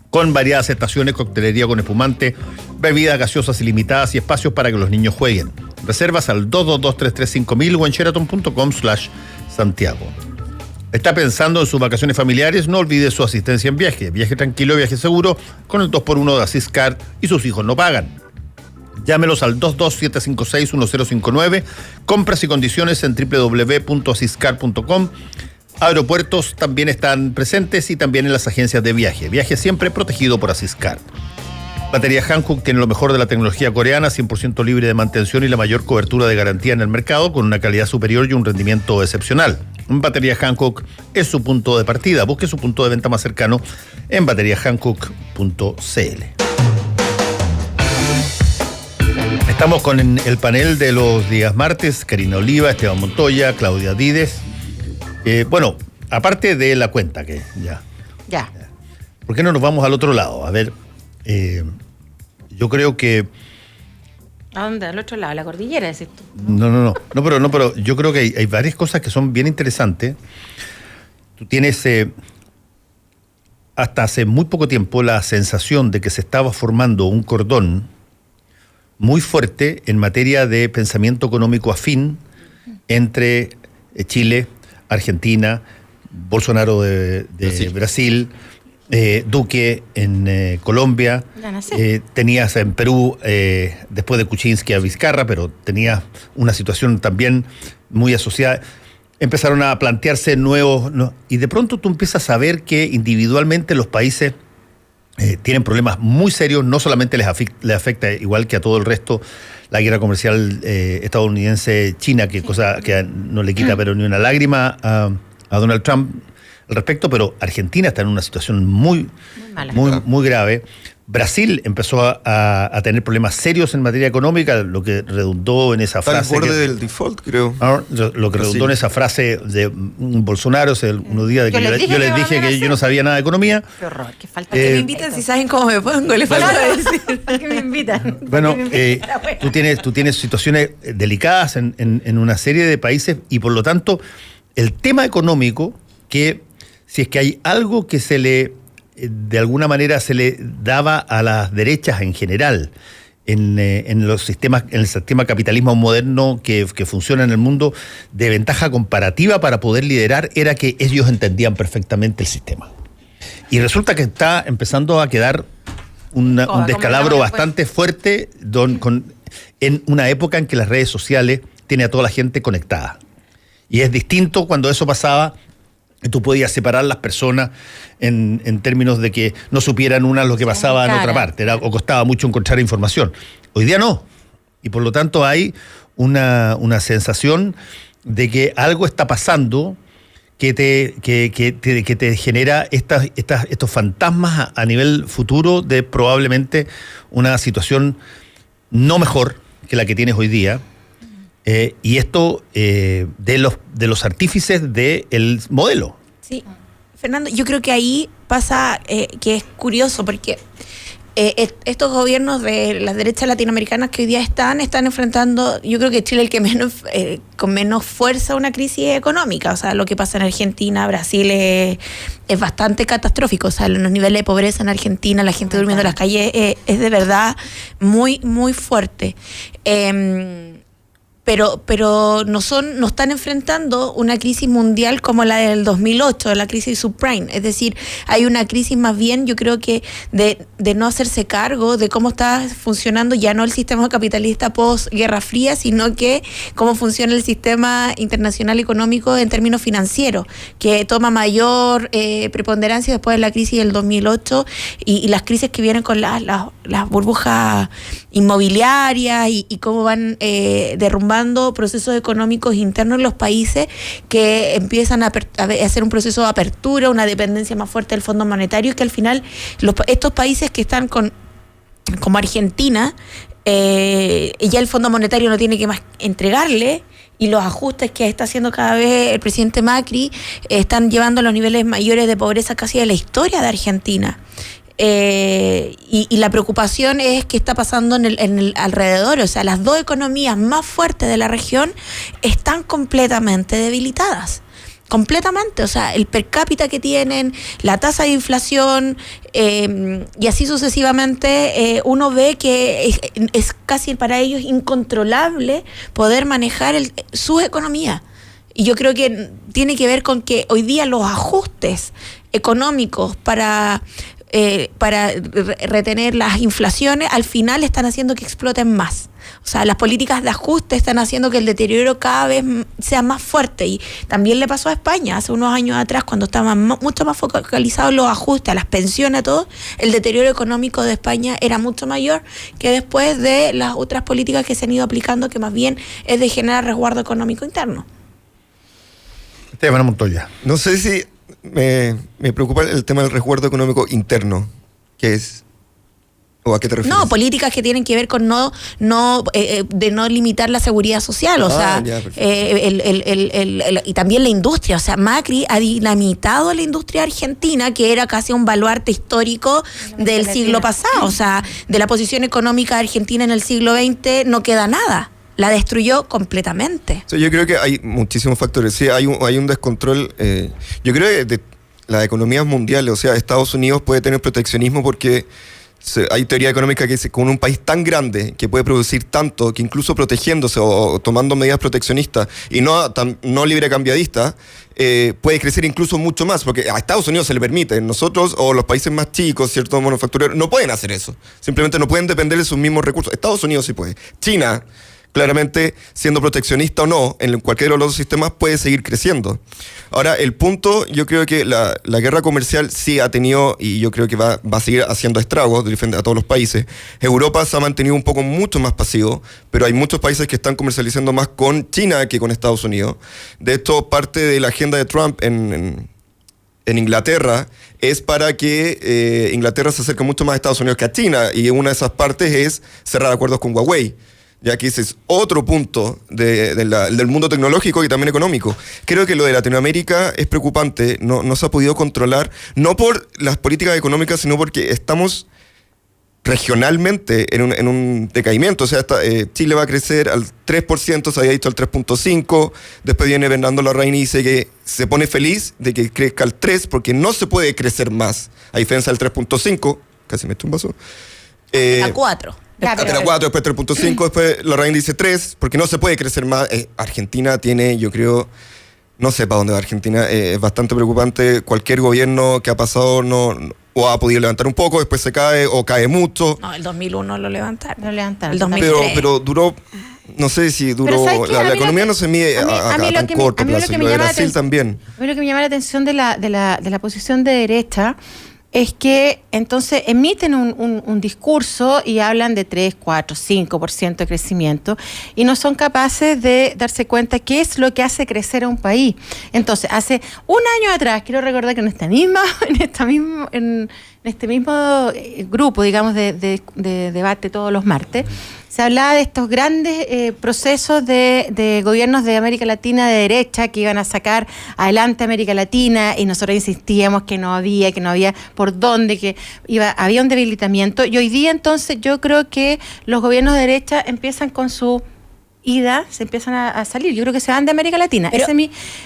con variadas estaciones, coctelería con espumante, bebidas gaseosas ilimitadas y espacios para que los niños jueguen. Reservas al 222-335000 o en sheraton.com/Santiago. ¿Está pensando en sus vacaciones familiares? No olvide su asistencia en viaje. Viaje tranquilo, viaje seguro con el 2x1 de Asiscar y sus hijos no pagan. Llámelos al 22756-1059. Compras y condiciones en www.asiscar.com. Aeropuertos también están presentes y también en las agencias de viaje. Viaje siempre protegido por Asiscar. Batería Hankook tiene lo mejor de la tecnología coreana, 100% libre de mantención y la mayor cobertura de garantía en el mercado, con una calidad superior y un rendimiento excepcional. Batería Hankook es su punto de partida. Busque su punto de venta más cercano en bateriahankook.cl. Estamos con el panel de los días martes: Karina Oliva, Esteban Montoya, Claudia Díez. Bueno, aparte de la cuenta que ya. ¿Por qué no nos vamos al otro lado? A ver, yo creo que... ¿A dónde? ¿Al otro lado? ¿La cordillera, decís tú? No, pero yo creo que hay varias cosas que son bien interesantes. Tú tienes hasta hace muy poco tiempo la sensación de que se estaba formando un cordón muy fuerte en materia de pensamiento económico afín entre Chile, Argentina, Bolsonaro de Brasil, Duque en Colombia, tenías en Perú, después de Kuczynski, a Vizcarra, pero tenías una situación también muy asociada. Empezaron a plantearse nuevos, y de pronto tú empiezas a ver que individualmente los países tienen problemas muy serios. No solamente les afecta, igual que a todo el resto, la guerra comercial estadounidense-China, que cosa que no le quita pero ni una lágrima a Donald Trump al respecto, pero Argentina está en una situación muy grave. Brasil empezó a tener problemas serios en materia económica, lo que redundó en esa frase. Está al borde del default, creo. Lo que redundó en esa frase de Bolsonaro unos días de que yo les dije que yo no sabía nada de economía. Qué horror, qué falta. ¿Para qué me invitan si saben cómo me pongo? Les falta decir. ¿Para qué me invitan? Bueno, tú tienes situaciones delicadas en una serie de países y por lo tanto el tema económico, que si es que hay algo que de alguna manera se le daba a las derechas en general en los sistemas, en el sistema capitalismo moderno que funciona en el mundo, de ventaja comparativa para poder liderar, era que ellos entendían perfectamente el sistema. Y resulta que está empezando a quedar un descalabro bastante fuerte en una época en que las redes sociales tienen a toda la gente conectada. Y es distinto cuando eso pasaba, y tú podías separar las personas en términos de que no supieran una lo que pasaba en otra parte, o costaba mucho encontrar información. Hoy día no. Y por lo tanto hay una sensación de que algo está pasando que te genera estos fantasmas a nivel futuro de probablemente una situación no mejor que la que tienes hoy día. Y esto de los artífices del modelo. Sí, Fernando, yo creo que ahí pasa que es curioso porque estos gobiernos de las derechas latinoamericanas que hoy día están enfrentando, yo creo que Chile es el que con menos fuerza una crisis económica. O sea, lo que pasa en Argentina, Brasil es bastante catastrófico. O sea, los niveles de pobreza en Argentina, la gente durmiendo en las calles, es de verdad muy, muy fuerte. Pero no están enfrentando una crisis mundial como la del 2008, la crisis subprime. Es decir, hay una crisis más bien, yo creo que de no hacerse cargo de cómo está funcionando ya no el sistema capitalista post-Guerra Fría, sino que cómo funciona el sistema internacional económico en términos financieros, que toma mayor preponderancia después de la crisis del 2008 y las crisis que vienen con las burbujas inmobiliarias y cómo van derrumbando procesos económicos internos en los países que empiezan a hacer un proceso de apertura, una dependencia más fuerte del Fondo Monetario, y que al final estos países que están como Argentina, ya el Fondo Monetario no tiene que más entregarle, y los ajustes que está haciendo cada vez el presidente Macri están llevando a los niveles mayores de pobreza casi de la historia de Argentina. Y la preocupación es qué está pasando en el alrededor. O sea, las dos economías más fuertes de la región están completamente debilitadas. Completamente. O sea, el per cápita que tienen, la tasa de inflación, y así sucesivamente, uno ve que es casi para ellos incontrolable poder manejar sus economías. Y yo creo que tiene que ver con que hoy día los ajustes económicos para retener las inflaciones, al final están haciendo que exploten más. O sea, las políticas de ajuste están haciendo que el deterioro cada vez sea más fuerte. Y también le pasó a España hace unos años atrás, cuando estaban mucho más focalizados los ajustes a las pensiones, a todo, el deterioro económico de España era mucho mayor que después de las otras políticas que se han ido aplicando, que más bien es de generar resguardo económico interno. Esteban Montoya. No sé si me preocupa el tema del resguardo económico interno, que es, ¿o a qué te refieres? No, políticas que tienen que ver con de no limitar la seguridad social, o sea, ya, y también la industria. O sea, Macri ha dinamitado la industria argentina, que era casi un baluarte histórico del siglo pasado. O sea, de la posición económica argentina en el siglo XX no queda nada. La destruyó completamente. Sí, yo creo que hay muchísimos factores. Sí, hay un descontrol. Yo creo que de las economías mundiales, o sea, Estados Unidos puede tener proteccionismo porque hay teoría económica que dice que con un país tan grande que puede producir tanto, que incluso protegiéndose o tomando medidas proteccionistas y no librecambiadistas, puede crecer incluso mucho más, porque a Estados Unidos se le permite. Nosotros o los países más chicos, ciertos manufactureros, no pueden hacer eso. Simplemente no pueden depender de sus mismos recursos. Estados Unidos sí puede. China, claramente, siendo proteccionista o no, en cualquiera de los dos sistemas puede seguir creciendo. Ahora, el punto, yo creo que la guerra comercial sí ha tenido, y yo creo que va a seguir haciendo estragos a todos los países. Europa se ha mantenido un poco mucho más pasivo, pero hay muchos países que están comercializando más con China que con Estados Unidos. De esto, parte de la agenda de Trump en Inglaterra es para que Inglaterra se acerque mucho más a Estados Unidos que a China, y una de esas partes es cerrar acuerdos con Huawei, ya que ese es otro punto del mundo tecnológico y también económico. Creo que lo de Latinoamérica es preocupante, no se ha podido controlar, no por las políticas económicas, sino porque estamos regionalmente en un decaimiento. O sea, Chile va a crecer al 3%, se había dicho al 3.5%, después viene Bernardo Larraín y dice que se pone feliz de que crezca al 3%, porque no se puede crecer más, a diferencia del 3.5%, casi me eché un vaso. A 4%. Era 4, después 3.5, después Larraín dice 3, porque no se puede crecer más. Argentina tiene, yo creo, no sé para dónde va Argentina, es bastante preocupante. Cualquier gobierno que ha pasado o ha podido levantar un poco, después se cae o cae mucho. No, el 2001 lo levantaron. El 2003. Pero duró No sé si duró. La economía no se mide tan corto plazo. Lo de Brasil también. A mí lo que me llama la atención de la posición de derecha es que entonces emiten un discurso y hablan de 3, 4, 5% de crecimiento y no son capaces de darse cuenta qué es lo que hace crecer a un país. Entonces, hace un año atrás, quiero recordar que en este mismo grupo, digamos, de debate todos los martes, se hablaba de estos grandes procesos de gobiernos de América Latina de derecha que iban a sacar adelante a América Latina y nosotros insistíamos que no había por dónde, que había un debilitamiento. Y hoy día entonces yo creo que los gobiernos de derecha empiezan con su ida, se empiezan a salir. Yo creo que se van de América Latina. Esa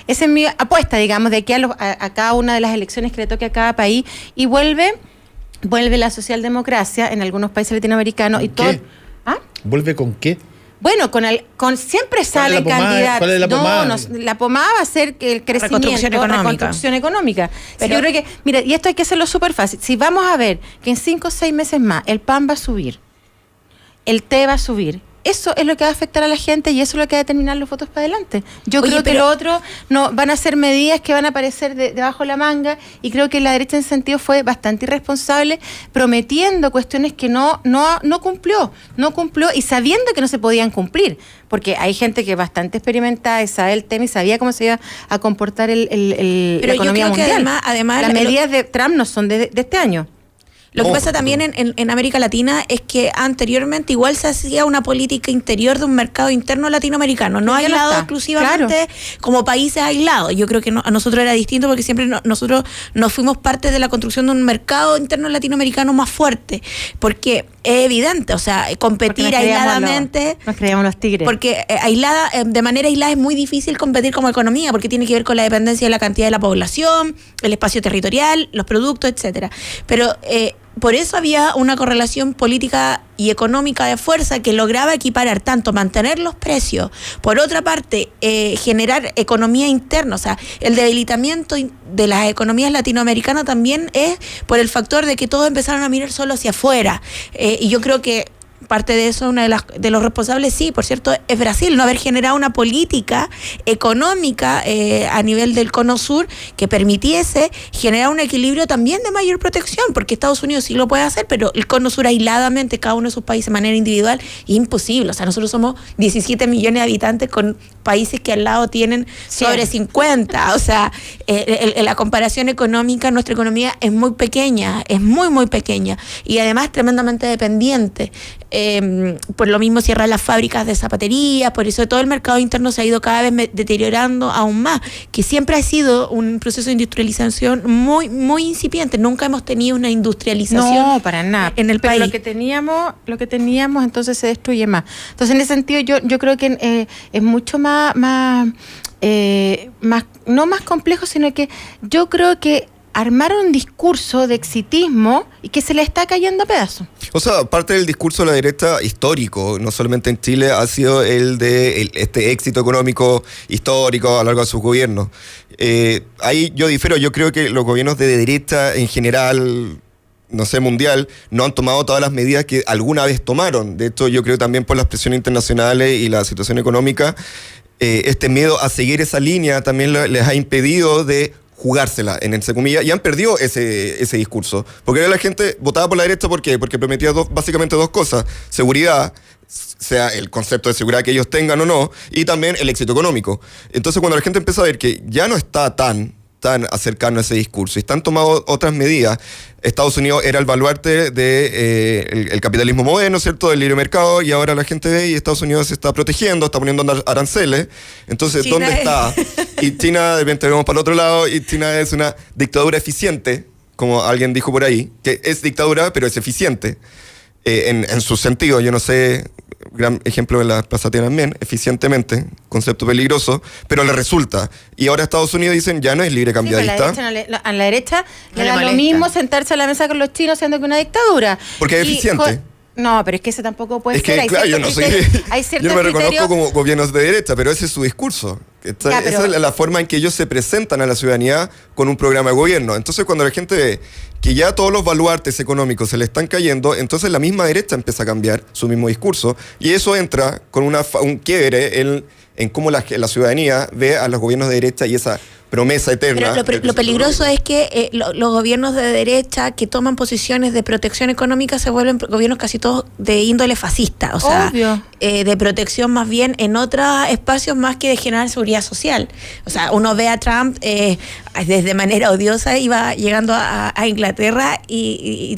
es mi apuesta, digamos, de que a cada una de las elecciones que le toque a cada país y vuelve la socialdemocracia en algunos países latinoamericanos y todo. ¿Ah? ¿Vuelve con qué? Bueno, siempre salen candidatos. ¿Cuál es la pomada? No, la pomada va a ser que el crecimiento, reconstrucción económica. Pero yo creo que, mira, y esto hay que hacerlo súper fácil. Si vamos a ver que en 5 o 6 meses más el pan va a subir, el té va a subir, eso es lo que va a afectar a la gente y eso es lo que va a determinar los votos para adelante. Yo creo que lo otro no van a ser medidas que van a aparecer debajo de la manga y creo que la derecha en ese sentido fue bastante irresponsable prometiendo cuestiones que no cumplió y sabiendo que no se podían cumplir, porque hay gente que es bastante experimentada y sabe el tema y sabía cómo se iba a comportar la economía mundial. Además, las medidas de Trump no son de este año. Lo que pasa también en América Latina es que anteriormente igual se hacía una política interior de un mercado interno latinoamericano, no aislado exclusivamente como países aislados. Yo creo que a nosotros era distinto porque siempre nosotros nos fuimos parte de la construcción de un mercado interno latinoamericano más fuerte, porque es evidente, o sea, competir aisladamente... Nos creíamos los tigres. Porque de manera aislada es muy difícil competir como economía, porque tiene que ver con la dependencia de la cantidad de la población, el espacio territorial, los productos, etcétera. Pero por eso había una correlación política y económica de fuerza que lograba equiparar tanto mantener los precios, por otra parte generar economía interna. O sea, el debilitamiento de las economías latinoamericanas también es por el factor de que todos empezaron a mirar solo hacia afuera, y yo creo que parte de eso, una de los responsables, sí, por cierto, es Brasil, no haber generado una política económica a nivel del cono sur que permitiese generar un equilibrio también de mayor protección, porque Estados Unidos sí lo puede hacer, pero el cono sur aisladamente, cada uno de sus países de manera individual, es imposible. O sea, nosotros somos 17 millones de habitantes con países que al lado tienen sobre 50. O sea, la comparación económica, nuestra economía es muy pequeña, es muy, muy pequeña, y además tremendamente dependiente. Por lo mismo cierran las fábricas de zapatería, por eso todo el mercado interno se ha ido cada vez deteriorando aún más, que siempre ha sido un proceso de industrialización muy, muy incipiente. Nunca hemos tenido una industrialización para nada en el país. Lo que teníamos entonces se destruye más. Entonces en ese sentido yo creo que es mucho más no más complejo, sino que yo creo que armaron un discurso de exitismo y que se le está cayendo a pedazos. O sea, parte del discurso de la derecha histórico, no solamente en Chile, ha sido el de este éxito económico histórico a lo largo de sus gobiernos. Ahí yo difiero, yo creo que los gobiernos de derecha en general, no sé, mundial, no han tomado todas las medidas que alguna vez tomaron. De hecho, yo creo también por las presiones internacionales y la situación económica, este miedo a seguir esa línea también les ha impedido de jugársela, en entre comillas, y han perdido ese discurso. Porque ahora la gente votaba por la derecha, ¿por qué? Porque prometía básicamente dos cosas: seguridad, sea el concepto de seguridad que ellos tengan o no, y también el éxito económico. Entonces, cuando la gente empieza a ver que ya no está tan acercando a ese discurso y están tomando otras medidas. Estados Unidos era el baluarte de el capitalismo moderno, ¿cierto?, del libre mercado, y ahora la gente ve y Estados Unidos se está protegiendo, está poniendo aranceles. Entonces, China, ¿dónde está? Y China, de repente vemos para el otro lado, y China es una dictadura eficiente, como alguien dijo por ahí, que es dictadura, pero es eficiente en su sentido. Yo no sé, gran ejemplo de la Plaza Tiananmen, eficientemente, concepto peligroso, pero le resulta. Y ahora Estados Unidos dicen, ya no es libre cambiadista. A la derecha le da lo mismo sentarse a la mesa con los chinos siendo que una dictadura. Porque es eficiente. No, pero es que ese tampoco puede ser. Es que, claro, yo no me reconozco como gobiernos de derecha, pero ese es su discurso. Esa es la forma en que ellos se presentan a la ciudadanía con un programa de gobierno. Entonces, cuando la gente ve que ya todos los baluartes económicos se le están cayendo, entonces la misma derecha empieza a cambiar su mismo discurso, y eso entra con un quiebre en cómo la ciudadanía ve a los gobiernos de derecha y esa promesa eterna. Pero lo peligroso es que los gobiernos de derecha que toman posiciones de protección económica se vuelven gobiernos casi todos de índole fascista, o sea, de protección más bien en otros espacios más que de generar seguridad social. O sea, uno ve a Trump desde manera odiosa, iba llegando a Inglaterra y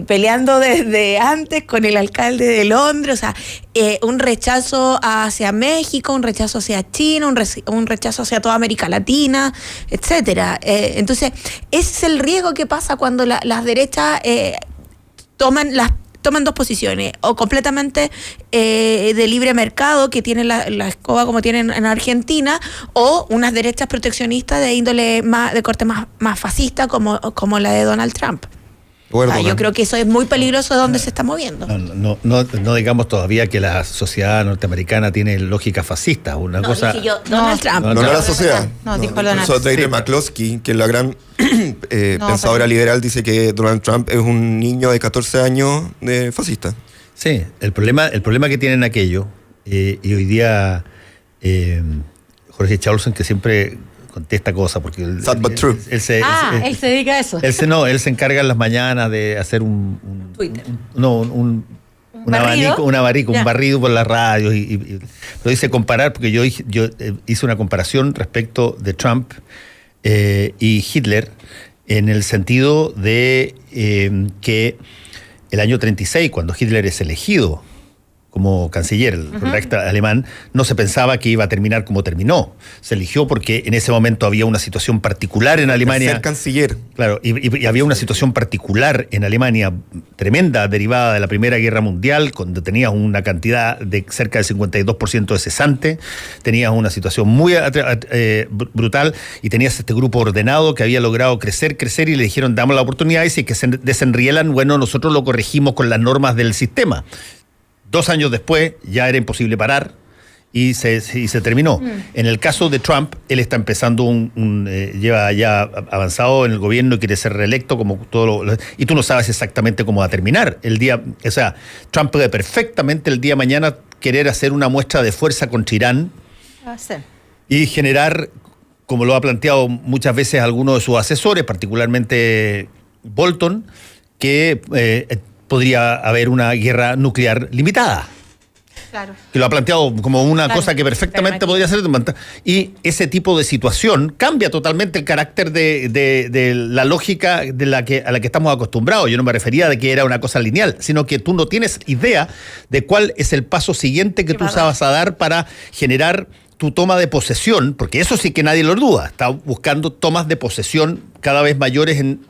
peleando desde antes con el alcalde de Londres, o sea, un rechazo hacia México, un rechazo hacia China, un rechazo hacia toda América Latina, etcétera. Entonces, ese es el riesgo que pasa cuando las derechas toman dos posiciones, o completamente de libre mercado, que tienen la escoba como tienen en Argentina, o unas derechas proteccionistas de índole de corte más fascista como la de Donald Trump. Yo creo que eso es muy peligroso de donde se está moviendo. No digamos todavía que la sociedad norteamericana tiene lógica fascista. Dije yo, Donald Trump. No la sociedad. Dijo Donald Trump. David McCloskey, que es la gran pensadora liberal, dice que Donald Trump es un niño de 14 años fascista. Sí, el problema que tienen aquello, y hoy día Jorge Chaulson, que siempre contesta cosas, porque él se dedica a eso. Él se encarga en las mañanas de hacer un barrido por las radios, y lo dice comparar, porque yo hice una comparación respecto de Trump y Hitler, en el sentido de que el año 36, cuando Hitler es elegido como canciller, el Reichstag alemán, no se pensaba que iba a terminar como terminó. Se eligió porque en ese momento había una situación particular en Alemania. Ser canciller. Claro, y había una situación particular en Alemania tremenda, derivada de la Primera Guerra Mundial, cuando tenías una cantidad de cerca del 52% de cesante, tenías una situación muy brutal, y tenías este grupo ordenado que había logrado crecer, y le dijeron, damos la oportunidad, y si que se desenrielan, bueno, nosotros lo corregimos con las normas del sistema. 2 años después ya era imposible parar y se terminó. En el caso de Trump, él está empezando lleva ya avanzado en el gobierno y quiere ser reelecto como y tú no sabes exactamente cómo va a terminar el día. O sea, Trump puede perfectamente el día de mañana querer hacer una muestra de fuerza contra Irán y generar, como lo ha planteado muchas veces algunos de sus asesores, particularmente Bolton, que podría haber una guerra nuclear limitada. Claro. Que lo ha planteado como una cosa que perfectamente podría ser. Y ese tipo de situación cambia totalmente el carácter de la lógica a la que estamos acostumbrados. Yo no me refería de que era una cosa lineal, sino que tú no tienes idea de cuál es el paso siguiente que tú vas a dar para generar tu toma de posesión, porque eso sí que nadie lo duda. Está buscando tomas de posesión cada vez mayores en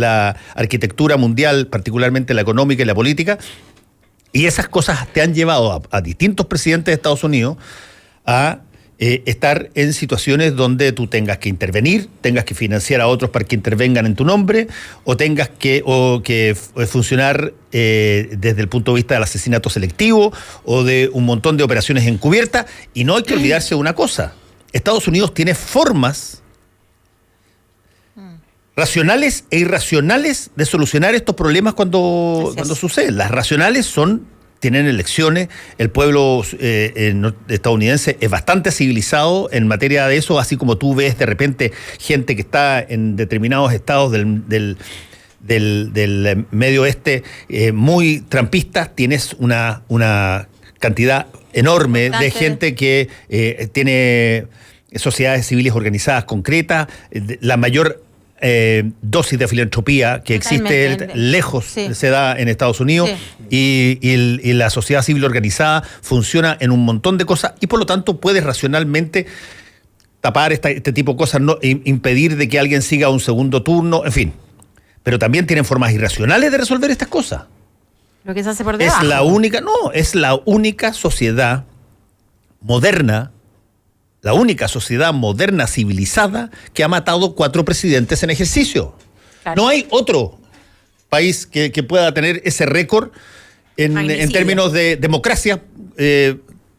la arquitectura mundial, particularmente la económica y la política, y esas cosas te han llevado a distintos presidentes de Estados Unidos a estar en situaciones donde tú tengas que intervenir, tengas que financiar a otros para que intervengan en tu nombre, o tengas que funcionar desde el punto de vista del asesinato selectivo o de un montón de operaciones encubiertas. Y no hay que olvidarse de una cosa: Estados Unidos tiene formas racionales e irracionales de solucionar estos problemas cuando suceden. Las racionales tienen elecciones, el pueblo estadounidense es bastante civilizado en materia de eso, así como tú ves de repente gente que está en determinados estados del medio oeste muy trampistas. Tienes una cantidad enorme de gente que tiene sociedades civiles organizadas concretas, la mayor dosis de filantropía que existe lejos se da en Estados Unidos, y la sociedad civil organizada funciona en un montón de cosas, y por lo tanto puedes racionalmente tapar este tipo de cosas, impedir de que alguien siga un segundo turno, en fin. Pero también tienen formas irracionales de resolver estas cosas. Lo que se hace por debajo. Es la única sociedad moderna, la única sociedad moderna civilizada que ha matado 4 presidentes en ejercicio. Claro. No hay otro país que pueda tener ese récord en términos de democracia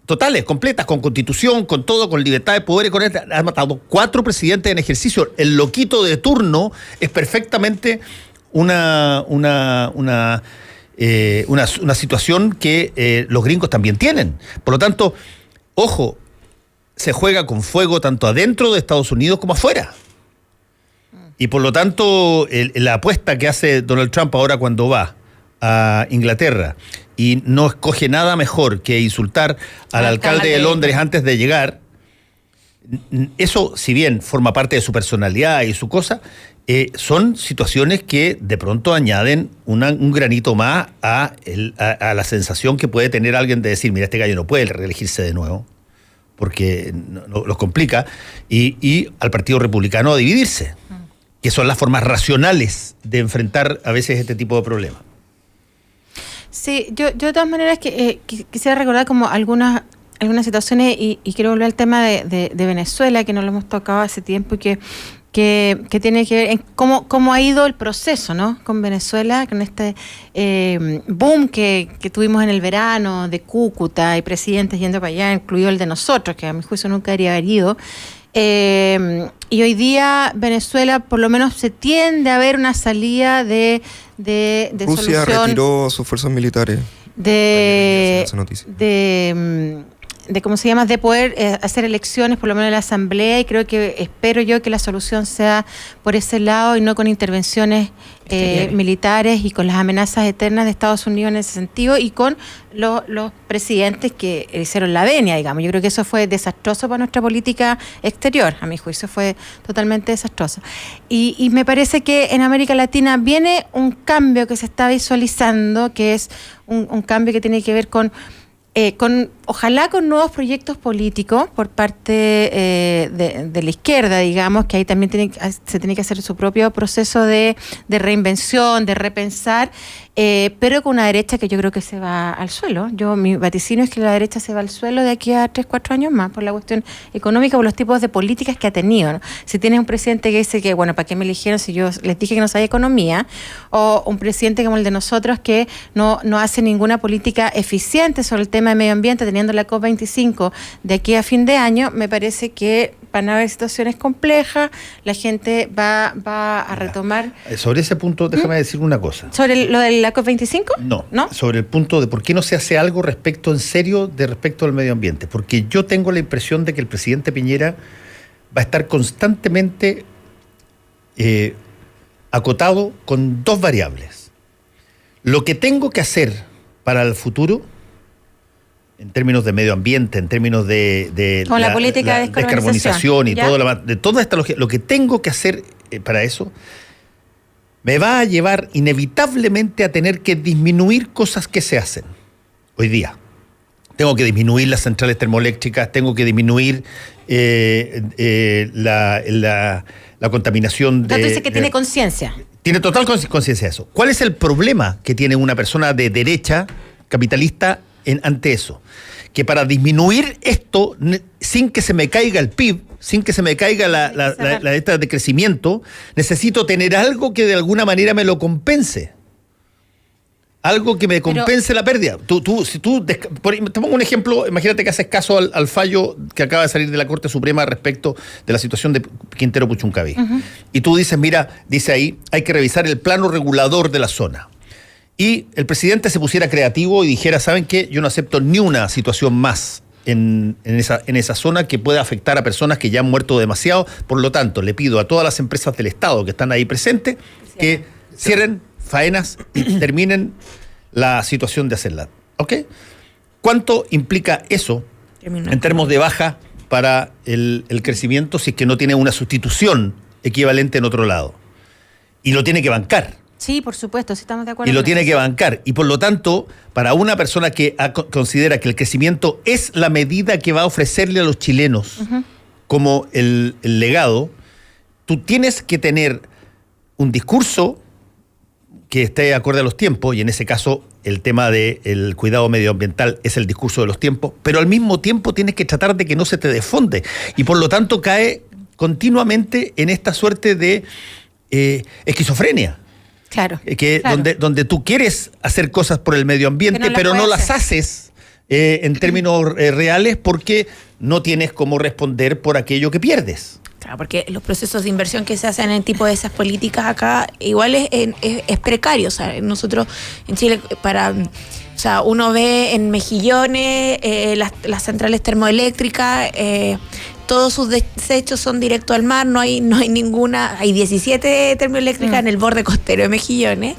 totales, completas, con constitución, con todo, con libertad de poder, ha matado 4 presidentes en ejercicio. El loquito de turno es perfectamente una situación que los gringos también tienen. Por lo tanto, ojo, se juega con fuego tanto adentro de Estados Unidos como afuera. Y por lo tanto, la apuesta que hace Donald Trump ahora cuando va a Inglaterra y no escoge nada mejor que insultar al alcalde de Londres antes de llegar, eso, si bien forma parte de su personalidad y su cosa, son situaciones que de pronto añaden un granito más a la sensación que puede tener alguien de decir, mira, este gallo no puede reelegirse de nuevo, porque los complica, y al Partido Republicano a dividirse, que son las formas racionales de enfrentar a veces este tipo de problemas. Sí, yo de todas maneras quisiera recordar como algunas situaciones y quiero volver al tema de Venezuela, que no lo hemos tocado hace tiempo y que tiene que ver en cómo ha ido el proceso, ¿no? Con Venezuela, con este boom que tuvimos en el verano de Cúcuta y presidentes yendo para allá, incluido el de nosotros, que a mi juicio nunca debería haber ido. Y hoy día Venezuela por lo menos se tiende a ver una salida de Rusia solución, retiró sus fuerzas militares. de cómo se llama, de poder hacer elecciones, por lo menos en la Asamblea, y espero yo que la solución sea por ese lado y no con intervenciones militares y con las amenazas eternas de Estados Unidos en ese sentido y con los presidentes que hicieron la venia, digamos. Yo creo que eso fue desastroso para nuestra política exterior, a mi juicio fue totalmente desastroso. Y me parece que en América Latina viene un cambio que se está visualizando, que es un cambio que tiene que ver con ojalá con nuevos proyectos políticos por parte de la izquierda, digamos, que ahí también se tiene que hacer su propio proceso de reinvención, de repensar, pero con una derecha que yo creo que se va al suelo. Mi vaticinio es que la derecha se va al suelo de aquí a 3-4 años más por la cuestión económica, por los tipos de políticas que ha tenido, ¿no? Si tienes un presidente que dice que, bueno, ¿para qué me eligieron si yo les dije que no sabía economía? O un presidente como el de nosotros que no hace ninguna política eficiente sobre el tema de medio ambiente, teniendo la COP25 de aquí a fin de año, me parece que van a haber situaciones complejas, la gente va a retomar. Sobre ese punto, déjame decir una cosa. ¿Sobre lo de la COP25? No, sobre el punto de por qué no se hace algo respecto al medio ambiente. Porque yo tengo la impresión de que el presidente Piñera va a estar constantemente acotado con 2 variables. Lo que tengo que hacer para el futuro, en términos de medio ambiente, en términos de la política de descarbonización y de toda esta lógica, lo que tengo que hacer para eso me va a llevar inevitablemente a tener que disminuir cosas que se hacen hoy día. Tengo que disminuir las centrales termoeléctricas, tengo que disminuir la contaminación. Entonces dice que tiene conciencia. Tiene total conciencia de eso. ¿Cuál es el problema que tiene una persona de derecha capitalista ante eso? Que para disminuir esto, sin que se me caiga el PIB, sin que se me caiga la esta de crecimiento, necesito tener algo que de alguna manera me lo compense. Algo que me compense la pérdida. Te pongo un ejemplo, imagínate que haces caso al fallo que acaba de salir de la Corte Suprema respecto de la situación de Quintero Puchuncaví. Uh-huh. Y tú dices, mira, dice ahí, hay que revisar el plano regulador de la zona. Y el presidente se pusiera creativo y dijera, ¿saben qué? Yo no acepto ni una situación más en esa zona que pueda afectar a personas que ya han muerto demasiado. Por lo tanto, le pido a todas las empresas del Estado que están ahí presentes que cierren faenas y terminen la situación de hacerla. ¿Ok? ¿Cuánto implica eso en términos de baja para el crecimiento si es que no tiene una sustitución equivalente en otro lado? Y lo tiene que bancar. Sí, por supuesto, sí estamos de acuerdo. Y lo tiene que bancar. Y por lo tanto, para una persona que considera que el crecimiento es la medida que va a ofrecerle a los chilenos uh-huh. como el legado, tú tienes que tener un discurso que esté acorde a los tiempos, y en ese caso el tema del cuidado medioambiental es el discurso de los tiempos, pero al mismo tiempo tienes que tratar de que no se te desfonde. Y por lo tanto cae continuamente en esta suerte de esquizofrenia. Claro. Donde tú quieres hacer cosas por el medio ambiente, pero no las haces en términos reales porque no tienes cómo responder por aquello que pierdes. Claro, porque los procesos de inversión que se hacen en tipo de esas políticas acá igual es precario. O sea, nosotros en Chile o sea, uno ve en Mejillones las centrales termoeléctricas, todos sus desechos son directo al mar, no hay ninguna, hay 17 termoeléctricas en el borde costero de Mejillones.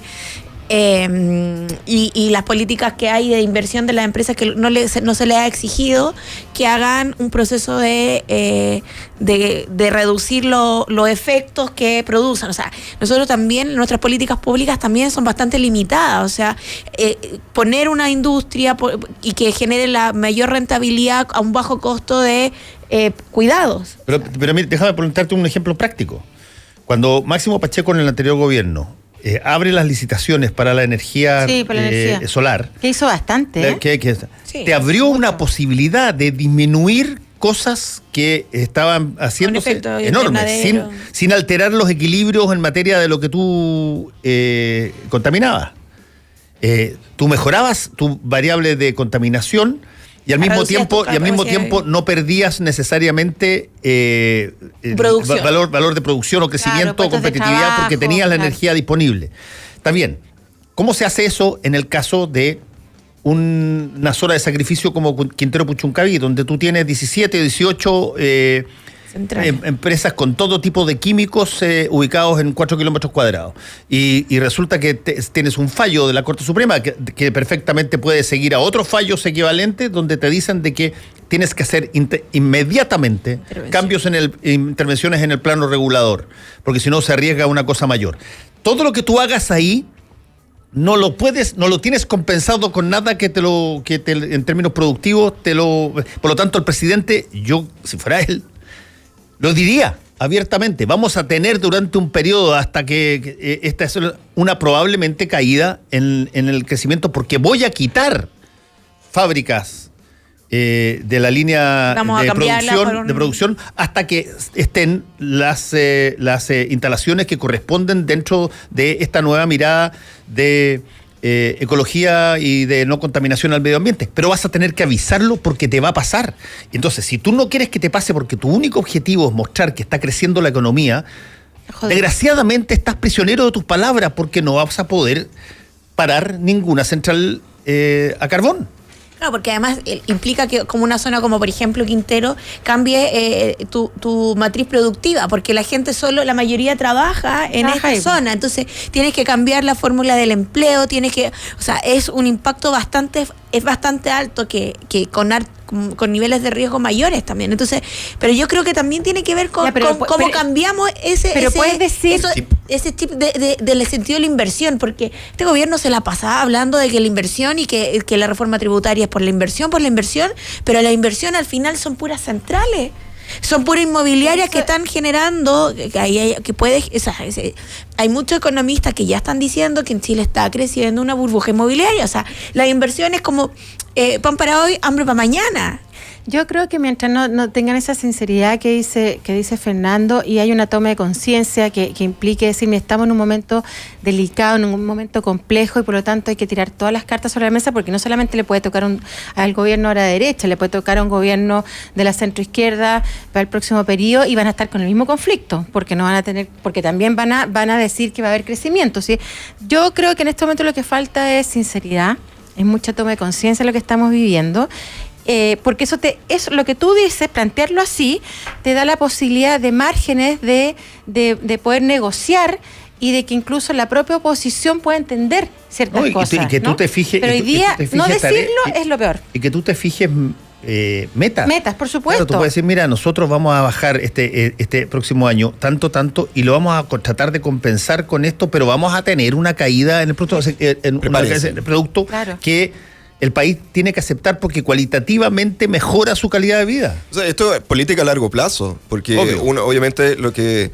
Y las políticas que hay de inversión de las empresas que no se les ha exigido que hagan un proceso de reducir los efectos que producen. O sea, nosotros también, nuestras políticas públicas también son bastante limitadas. O sea, poner una industria y que genere la mayor rentabilidad a un bajo costo de cuidados. Pero mira, déjame preguntarte un ejemplo práctico. Cuando Máximo Pacheco en el anterior gobierno abre las licitaciones para la energía, solar. Que hizo bastante. Sí, te abrió una posibilidad de disminuir cosas que estaban haciéndose enormes, sin alterar los equilibrios en materia de lo que tú contaminabas. Tú mejorabas tu variable de contaminación y al mismo tiempo no perdías necesariamente valor de producción o crecimiento o competitividad porque tenías la energía disponible. Está bien. ¿Cómo se hace eso en el caso de una zona de sacrificio como Quintero Puchuncaví, donde tú tienes 17 o 18 empresas con todo tipo de químicos ubicados en 4 kilómetros cuadrados? Y resulta que tienes un fallo de la Corte Suprema que perfectamente puede seguir a otros fallos equivalentes donde te dicen de que tienes que hacer inmediatamente cambios intervenciones en el plano regulador, porque si no se arriesga a una cosa mayor. Todo lo que tú hagas ahí no lo tienes compensado con nada en términos productivos, por lo tanto el presidente, yo, si fuera él, lo diría abiertamente. Vamos a tener durante un periodo hasta que esta es una probablemente caída en el crecimiento, porque voy a quitar fábricas de la línea de producción hasta que estén las instalaciones que corresponden dentro de esta nueva mirada de ecología y de no contaminación al medio ambiente. Pero vas a tener que avisarlo porque te va a pasar. Entonces, si tú no quieres que te pase porque tu único objetivo es mostrar que está creciendo la economía, desgraciadamente estás prisionero de tus palabras porque no vas a poder parar ninguna central a carbón. Claro, porque además implica que como una zona como por ejemplo Quintero cambie tu matriz productiva, porque la gente la mayoría trabaja en esta zona, entonces tienes que cambiar la fórmula del empleo, o sea, es un impacto bastante alto que con niveles de riesgo mayores también. Entonces, pero yo creo que también tiene que ver con cómo cambiamos ese chip del sentido de la inversión, porque este gobierno se la pasaba hablando de que la inversión y que la reforma tributaria es por la inversión, pero la inversión al final son puras centrales. Son puras inmobiliarias que están generando, hay muchos economistas que ya están diciendo que en Chile está creciendo una burbuja inmobiliaria. O sea, la inversión es como pan para hoy, hambre para mañana. Yo creo que mientras no tengan esa sinceridad que dice Fernando, y hay una toma de conciencia que implique decir, estamos en un momento delicado, en un momento complejo, y por lo tanto hay que tirar todas las cartas sobre la mesa, porque no solamente le puede tocar al gobierno ahora de derecha, le puede tocar a un gobierno de la centroizquierda para el próximo periodo, y van a estar con el mismo conflicto, porque no van a tener, porque también van a decir que va a haber crecimiento, ¿sí? Yo creo que en este momento lo que falta es sinceridad, es mucha toma de conciencia lo que estamos viviendo. Porque eso lo que tú dices, plantearlo así, te da la posibilidad de márgenes de poder negociar y de que incluso la propia oposición pueda entender ciertas cosas. Y que tú te fijes. Pero hoy día no decirlo es lo peor. Y que tú te fijes metas. Metas, por supuesto. Claro, tú puedes decir, mira, nosotros vamos a bajar este próximo año tanto, y lo vamos a tratar de compensar con esto, pero vamos a tener una caída en el producto, claro, que el país tiene que aceptar porque cualitativamente mejora su calidad de vida. O sea, esto es política a largo plazo, porque obviamente lo que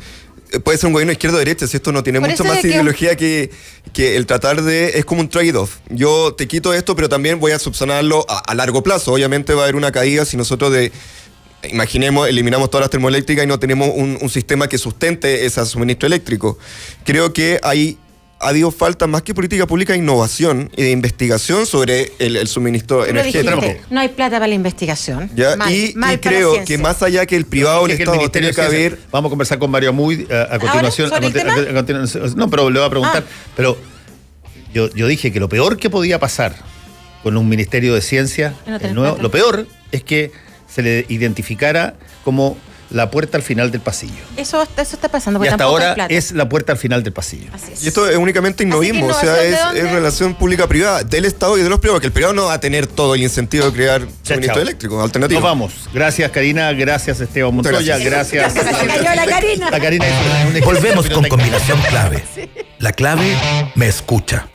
puede ser un gobierno izquierda o derecha, si esto no tiene mucho más ideología que el tratar es como un trade-off. Yo te quito esto, pero también voy a subsanarlo a largo plazo. Obviamente va a haber una caída si nosotros imaginemos, eliminamos todas las termoeléctricas y no tenemos un sistema que sustente ese suministro eléctrico. Creo que hay ha habido falta más que política pública de innovación y de investigación sobre el suministro energético. No hay plata para la investigación. ¿Ya? Y creo que más allá que el privado o el Estado tiene que haber... Vamos a conversar con Mario Amuy a continuación. No, pero le voy a preguntar. Pero yo dije que lo peor que podía pasar con un Ministerio de Ciencia nuevo, lo peor es que se le identificara como la puerta al final del pasillo. Eso está pasando. Y hasta ahora es la puerta al final del pasillo. Así es. Y esto es únicamente innovismo, o sea, es relación pública-privada del Estado y de los privados, que el privado no va a tener todo el incentivo de crear suministro eléctrico alternativo. Nos vamos. Gracias, Karina. Gracias, Esteban Montoya. Gracias. La Karina. La Karina. Volvemos con Combinación Clave. La clave me escucha.